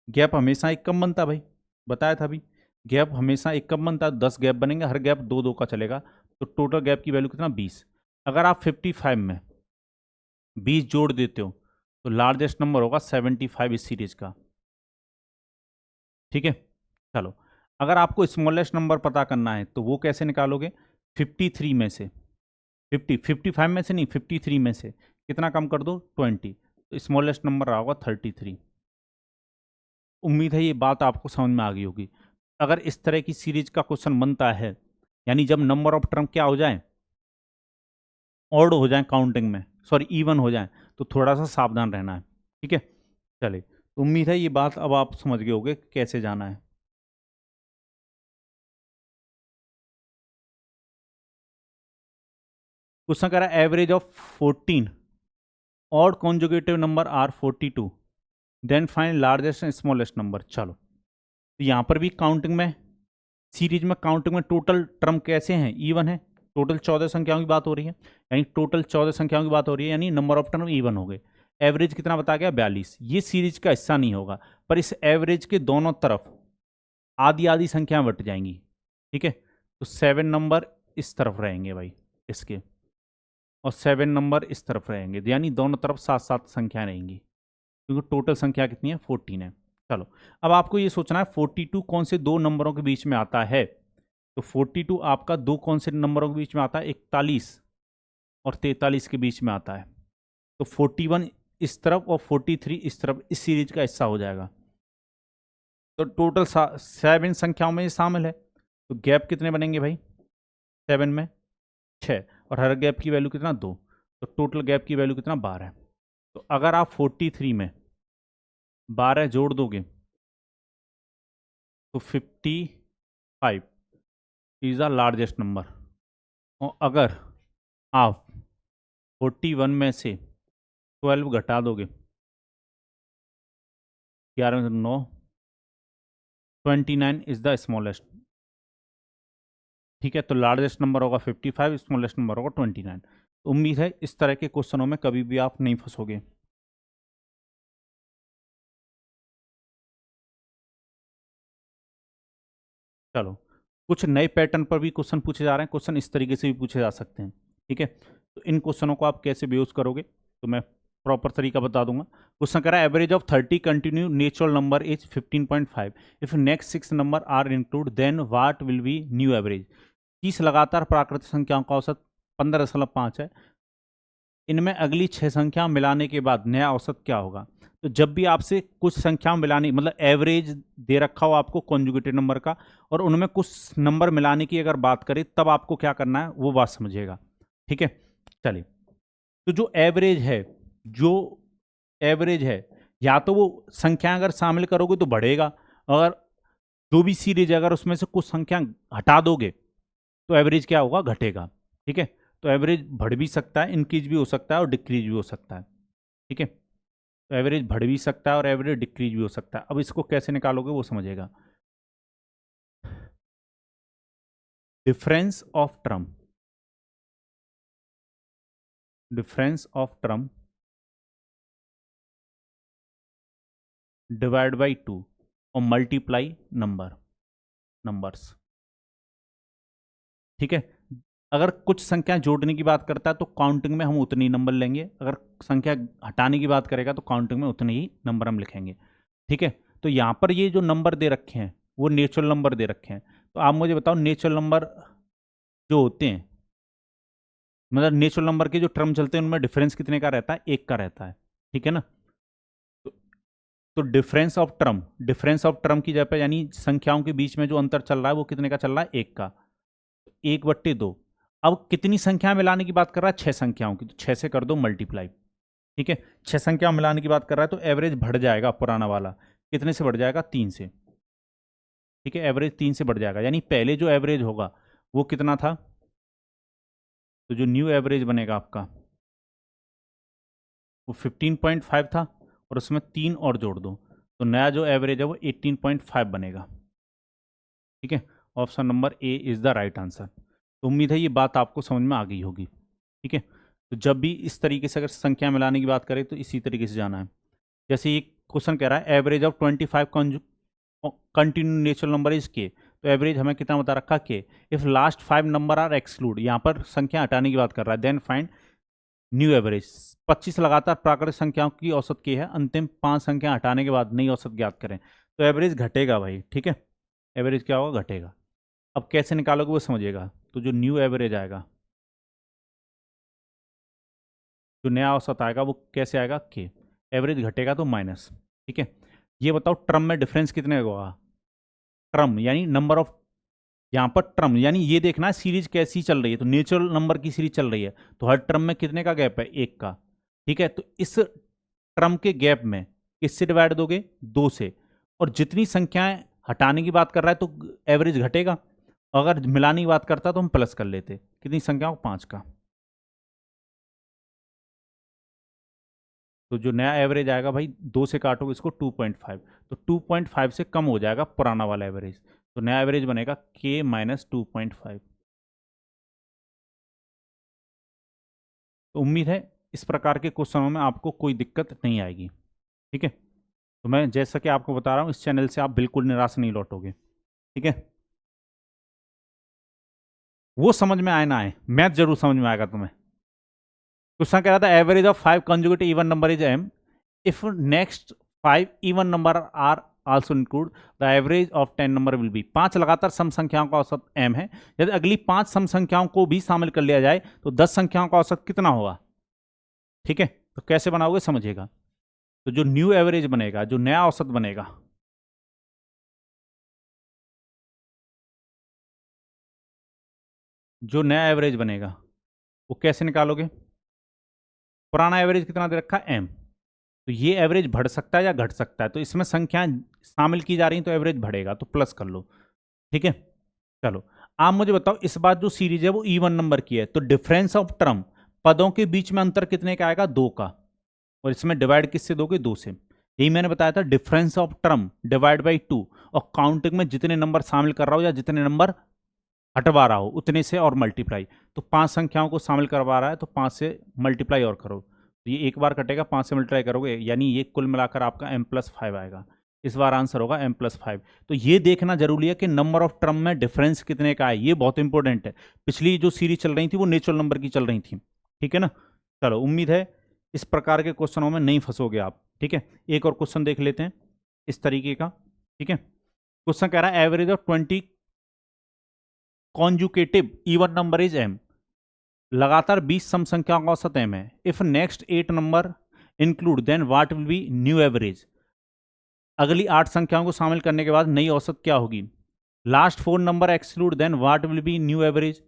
गैप हमेशा एक कम बनता भाई, बताया था अभी, गैप हमेशा एक कम बनता, 10 गैप बनेंगे, हर गैप दो दो का चलेगा। तो टोटल गैप की वैल्यू कितना, 20। अगर आप 55 में 20 जोड़ देते हो तो लार्जेस्ट नंबर होगा 75 इस सीरीज का, ठीक है। चलो अगर आपको स्मॉलेस्ट नंबर पता करना है तो वो कैसे निकालोगे, 53 में से 55 में से नहीं, 53 में से कितना कम कर दो, 20, तो स्मॉलेस्ट नंबर रहा होगा 33। उम्मीद है ये बात आपको समझ में आ गई होगी। अगर इस तरह की सीरीज का क्वेश्चन बनता है, यानी जब नंबर ऑफ टर्म क्या हो जाए, ऑड हो जाए काउंटिंग में, सॉरी इवन हो जाए, तो थोड़ा सा सावधान रहना है, ठीक है। चलिए तो उम्मीद है ये बात अब आप समझ गए होंगे कैसे जाना है। क्वेश्चन कह रहा है average of 14 odd consecutive number are 42, then find largest and smallest number. चलो तो यहाँ पर भी काउंटिंग में, सीरीज में काउंटिंग में टोटल टर्म कैसे हैं, इवन है, टोटल 14 संख्याओं की बात हो रही है, यानी टोटल 14 संख्याओं की बात हो रही है, यानी नंबर ऑफ टर्म इवन हो गए। एवरेज कितना बताया गया, 42। ये सीरीज का हिस्सा नहीं होगा, पर इस एवरेज के दोनों तरफ आधी आधी संख्या बट जाएंगी, ठीक है। तो 7 नंबर इस तरफ रहेंगे भाई इसके, और 7 नंबर इस तरफ रहेंगे, यानी दोनों तरफ 7 7 संख्याएं रहेंगी, क्योंकि टोटल संख्या कितनी है, 14 है। चलो अब आपको ये सोचना है 42 कौन से दो नंबरों के बीच में आता है। तो 42 आपका दो कौन से नंबरों के बीच में आता है, 41 और 43 के बीच में आता है। तो 41 इस तरफ और 43 इस तरफ इस सीरीज का हिस्सा हो जाएगा। तो टोटल 7 संख्याओं में ये शामिल है। तो गैप कितने बनेंगे भाई, 7 में 6 और हर गैप की वैल्यू कितना, 2। तो टोटल गैप की वैल्यू कितना, 12। तो अगर आप 43 में 12 जोड़ दोगे तो 55 इज द लार्जेस्ट नंबर। और अगर आप 41 में से 12 घटा दोगे, 11 में 9, 29 इज द स्मॉलेस्ट, ठीक है। तो लार्जेस्ट नंबर होगा 55, स्मॉलेस्ट नंबर होगा 29। उम्मीद है इस तरह के क्वेश्चनों में कभी भी आप नहीं फंसोगे। चलो कुछ नए पैटर्न पर भी क्वेश्चन पूछे जा रहे हैं, क्वेश्चन इस तरीके से भी पूछे जा सकते हैं, ठीक है। तो इन क्वेश्चनों को आप कैसे बेयूज करोगे तो मैं प्रॉपर तरीका बता दूंगा। क्वेश्चन कह रहा है average of 30 continue natural number is 15.5, if next 6 number are include then what will be new average. 30 लगातार प्राकृतिक संख्याओं का औसत 15.5 है, इनमें अगली 6 संख्या मिलाने के बाद नया औसत क्या होगा। तो जब भी आपसे कुछ संख्या मिलानी, मतलब एवरेज दे रखा हो आपको कॉन्जुगेटेड नंबर का, और उनमें कुछ नंबर मिलाने की अगर बात करें तब आपको क्या करना है वो बात समझिएगा, ठीक है। चलिए तो जो एवरेज है, जो एवरेज है, या तो वो संख्या अगर शामिल करोगे तो बढ़ेगा, और जो भी सीरीज अगर उसमें से कुछ संख्या हटा दोगे तो एवरेज क्या होगा, घटेगा। ठीक है, तो एवरेज बढ़ भी सकता है, इंक्रीज भी हो सकता है और डिक्रीज भी हो सकता है। ठीक है, तो एवरेज बढ़ भी सकता है और एवरेज डिक्रीज भी हो सकता है। अब इसको कैसे निकालोगे वो समझेगा। Difference of term, difference of term divide by 2 और मल्टीप्लाई नंबर्स। ठीक है, अगर कुछ संख्या जोड़ने की बात करता है तो काउंटिंग में हम उतने ही नंबर लेंगे, अगर संख्या हटाने की बात करेगा तो काउंटिंग में उतने ही नंबर हम लिखेंगे। ठीक है, तो यहाँ पर ये जो नंबर दे रखे हैं वो नेचुरल नंबर दे रखे हैं। तो आप मुझे बताओ, नेचुरल नंबर जो होते हैं, मतलब नेचुरल नंबर के जो टर्म चलते हैं उनमें डिफरेंस कितने का रहता है, 1 का रहता है। ठीक है ना, तो, तो डिफरेंस ऑफ टर्म की जगह पे, यानी संख्याओं के बीच में जो अंतर चल रहा है वो कितने का चल रहा है, 1 का। 1/2। अब कितनी संख्या मिलाने की बात कर रहा है, 6 संख्याओं की, तो 6 से कर दो मल्टीप्लाई। ठीक है, 6 संख्या मिलाने की बात कर रहा है तो एवरेज बढ़ जाएगा पुराना वाला, कितने से बढ़ जाएगा, 3 से। ठीक है, एवरेज 3 से बढ़ जाएगा, यानी पहले जो एवरेज होगा वो कितना था, तो जो न्यू एवरेज बनेगा आपका वो 15.5 था, और उसमें 3 और जोड़ दो तो नया जो एवरेज है वो 18.5 बनेगा। ठीक है, option number A is the right answer. तो उम्मीद है ये बात आपको समझ में आ गई होगी। ठीक है, तो जब भी इस तरीके से अगर संख्या मिलाने की बात करें तो इसी तरीके से जाना है। जैसे ये क्वेश्चन कह रहा है average of 25 continue natural number is K, तो एवरेज हमें कितना बता रखा, K. If last 5 number are exclude, यहाँ पर संख्या हटाने की बात कर रहा है, देन फाइंड न्यू एवरेज। 25 लगातार प्राकृतिक संख्याओं की औसत के है, अंतिम 5 संख्या हटाने के बाद नई औसत ज्ञात करें। तो एवरेज घटेगा भाई। ठीक है, एवरेज क्या होगा, घटेगा। अब कैसे निकालोगे वो समझिएगा। तो जो न्यू एवरेज आएगा, जो नया औसत आएगा वो कैसे आएगा, के। एवरेज घटेगा तो माइनस। ठीक है, ये बताओ टर्म में डिफरेंस कितने का होगा, टर्म यानी नंबर ऑफ, यहाँ पर टर्म यानी ये देखना है सीरीज कैसी चल रही है, तो नेचुरल नंबर की सीरीज चल रही है तो हर टर्म में कितने का गैप है, 1 का। ठीक है, तो इस टर्म के गैप में किससे डिवाइड दोगे, 2 से। और जितनी संख्याएं हटाने की बात कर रहा है तो एवरेज घटेगा, अगर मिलाने की बात करता तो हम प्लस कर लेते, कितनी संख्याओं, 5 का। तो जो नया एवरेज आएगा भाई, 2 से काटोगे इसको 2.5, तो 2.5 से कम हो जाएगा पुराना वाला एवरेज, तो नया एवरेज बनेगा के माइनस 2.5। तो उम्मीद है इस प्रकार के क्वेश्चनों में आपको कोई दिक्कत नहीं आएगी। ठीक है, तो मैं जैसा कि आपको बता रहा हूँ इस चैनल से आप बिल्कुल निराश नहीं लौटोगे। ठीक है, वो समझ में आए ना आए, मैथ जरूर समझ में आएगा तुम्हें। क्वेश्चन कह रहा था average of 5 consecutive even number is M if next 5 even number are also include the average of 10 number will be. 5 लगातार सम संख्याओं का औसत m है, यदि अगली 5 सम संख्याओं को भी शामिल कर लिया जाए तो 10 संख्याओं का औसत कितना होगा। ठीक है, तो कैसे बनाओगे समझिएगा। तो जो न्यू एवरेज बनेगा, जो नया औसत बनेगा, जो नया एवरेज बनेगा वो कैसे निकालोगे, पुराना एवरेज कितना दे रखा है, m। तो ये एवरेज बढ़ सकता है या घट सकता है, तो इसमें संख्याएं शामिल की जा रही हैं तो एवरेज बढ़ेगा, तो प्लस कर लो। ठीक है, चलो आप मुझे बताओ, इस बार जो सीरीज है वो इवन नंबर की है, तो डिफरेंस ऑफ टर्म, पदों के बीच में अंतर कितने का आएगा, 2 का। और इसमें डिवाइड किससे दोगे, 2 से। यही मैंने बताया था, difference of term divide by 2, और काउंटिंग में जितने नंबर शामिल कर रहा हो या जितने नंबर हटवा रहा हो उतने से और मल्टीप्लाई। तो 5 संख्याओं को शामिल करवा रहा है तो 5 से मल्टीप्लाई और करो, तो ये एक बार कटेगा, 5 से मल्टीप्लाई करोगे, यानी ये कुल मिलाकर आपका m+5 आएगा। इस बार आंसर होगा m+5। तो ये देखना जरूरी है कि नंबर ऑफ टर्म में डिफरेंस कितने का है, ये बहुत इंपॉर्टेंट है। पिछली जो सीरीज चल रही थी वो नेचुरल नंबर की चल रही थी। ठीक है ना, चलो उम्मीद है इस प्रकार के क्वेश्चनों में नहीं फंसोगे आप। ठीक है, एक और क्वेश्चन देख लेते हैं इस तरीके का। ठीक है, क्वेश्चन कह रहा है average of 20 consecutive even number is m। लगातार 20 सम संख्याओं का औसत m है। If next 8 number include then what will be new average. अगली 8 संख्याओं को शामिल करने के बाद नई औसत क्या होगी। Last 4 number exclude then what will be new average.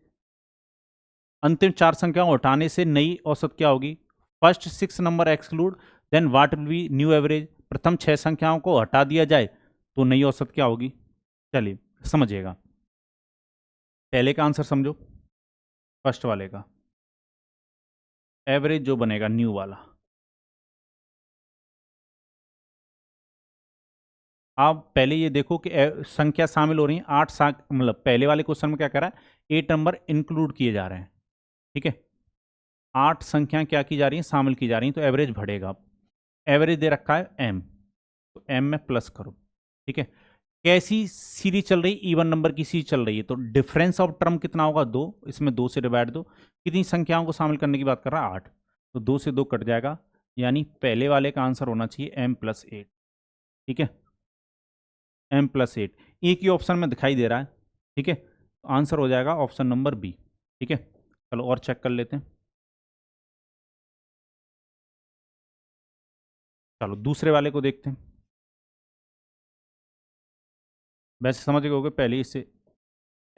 अंतिम 4 संख्याओं को हटाने से नई औसत क्या होगी। First 6 number exclude then what will be new average. प्रथम 6 संख्याओं को हटा दिया जाए तो नई औसत क्या होगी। चलिए समझिएगा, पहले का आंसर समझो, फर्स्ट वाले का एवरेज जो बनेगा न्यू वाला, आप पहले ये देखो कि संख्या शामिल हो रही है 8 मतलब पहले वाले क्वेश्चन में क्या कह रहा है, 8 नंबर इंक्लूड किए जा रहे हैं, ठीक है, 8 संख्या क्या की जा रही है, शामिल की जा रही है, तो एवरेज बढ़ेगा। एवरेज दे रखा है एम, तो एम में प्लस करो, ठीक है। कैसी सीरीज चल रही, इवन नंबर की सीरीज चल रही है, तो डिफरेंस ऑफ टर्म कितना होगा, 2, इसमें 2 से डिवाइड दो, कितनी संख्याओं को शामिल करने की बात कर रहा है, 8, तो 2 से 2 कट जाएगा, यानी पहले वाले का आंसर होना चाहिए m+8, ठीक है, m+8 एक ही ऑप्शन में दिखाई दे रहा है, ठीक है, तो आंसर हो जाएगा ऑप्शन नंबर बी, ठीक है। चलो और चेक कर लेते हैं, चलो दूसरे वाले को देखते हैं, वैसे समझ गए होगे पहले इससे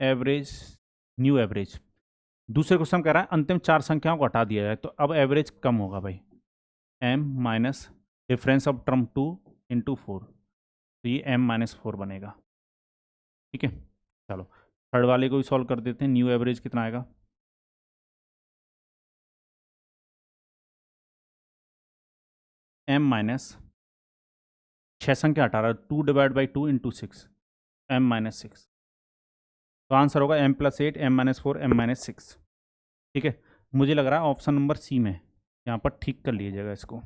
एवरेज, न्यू एवरेज, दूसरे क्वेश्चन कह रहा है अंतिम 4 संख्याओं को हटा दिया जाए, तो अब एवरेज कम होगा भाई, m minus difference of term 2 into 4, तो ये m-4 बनेगा, ठीक है। चलो थर्ड वाले को भी सॉल्व कर देते हैं, न्यू एवरेज कितना आएगा, m-6 संख्या हटा रहा, 2 डिवाइड बाई 2 इंटू 6, m-6, तो आंसर होगा m+8 m-4 m-6, ठीक है। मुझे लग रहा है ऑप्शन नंबर सी में, यहाँ पर ठीक कर लीजिएगा इसको,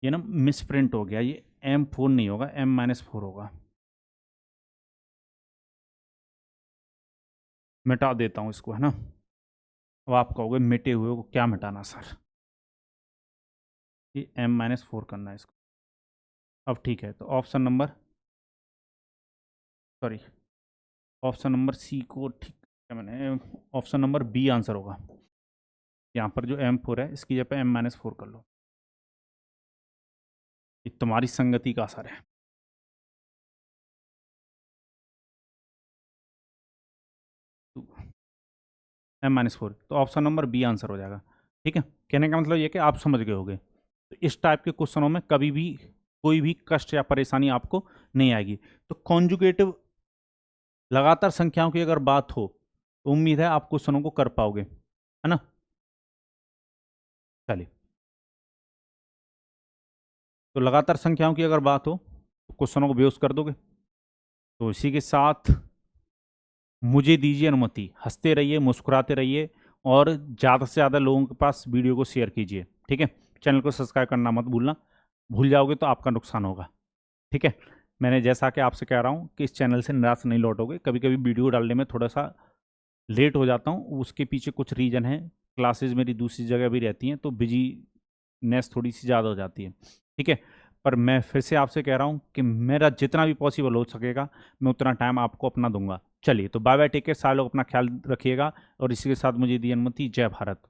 ये ना मिस प्रिंट हो गया, ये m4 नहीं होगा, m-4 होगा, मिटा देता हूँ इसको, है ना, अब आप कहोगे मिटे हुए को क्या मिटाना सर, ये m-4 करना है इसको, अब ठीक है, तो option number, sorry option number C को ठीक मैंने, ऑप्शन नंबर बी आंसर होगा, यहाँ पर जो m4 है इसकी जगह पे m-4 कर लो, ये तुम्हारी संगति का असर है, m-4, तो ऑप्शन नंबर बी आंसर हो जाएगा, ठीक है। कहने का मतलब ये कि आप समझ गए होगे, तो इस टाइप के क्वेश्चनों में कभी भी कोई भी कष्ट या परेशानी आपको नहीं आएगी। तो कॉन्जुगेटिव लगातार संख्याओं की अगर बात हो तो उम्मीद है आप क्वेश्चनों को कर पाओगे, है ना। चलिए, तो लगातार संख्याओं की अगर बात हो तो क्वेश्चनों को बेहोश कर दोगे, तो इसी के साथ मुझे दीजिए अनुमति, हंसते रहिए, मुस्कुराते रहिए और ज़्यादा से ज़्यादा लोगों के पास वीडियो को शेयर कीजिए, ठीक है। चैनल को सब्सक्राइब करना मत भूलना, भूल जाओगे तो आपका नुकसान होगा, ठीक है। मैंने जैसा कि आपसे कह रहा हूँ कि इस चैनल से निराश नहीं लौटोगे, कभी कभी वीडियो डालने में थोड़ा सा लेट हो जाता हूँ, उसके पीछे कुछ रीज़न है, क्लासेस मेरी दूसरी जगह भी रहती हैं, तो बिजीनेस थोड़ी सी ज़्यादा हो जाती है, ठीक है। पर मैं फिर से आपसे कह रहा हूँ कि मेरा जितना भी पॉसिबल हो सकेगा मैं उतना टाइम आपको अपना दूंगा। चलिए, तो बाय बाय, टेक केयर, सारे लोग अपना ख्याल रखिएगा और इसी के साथ मुझे दी अनुमति, जय भारत।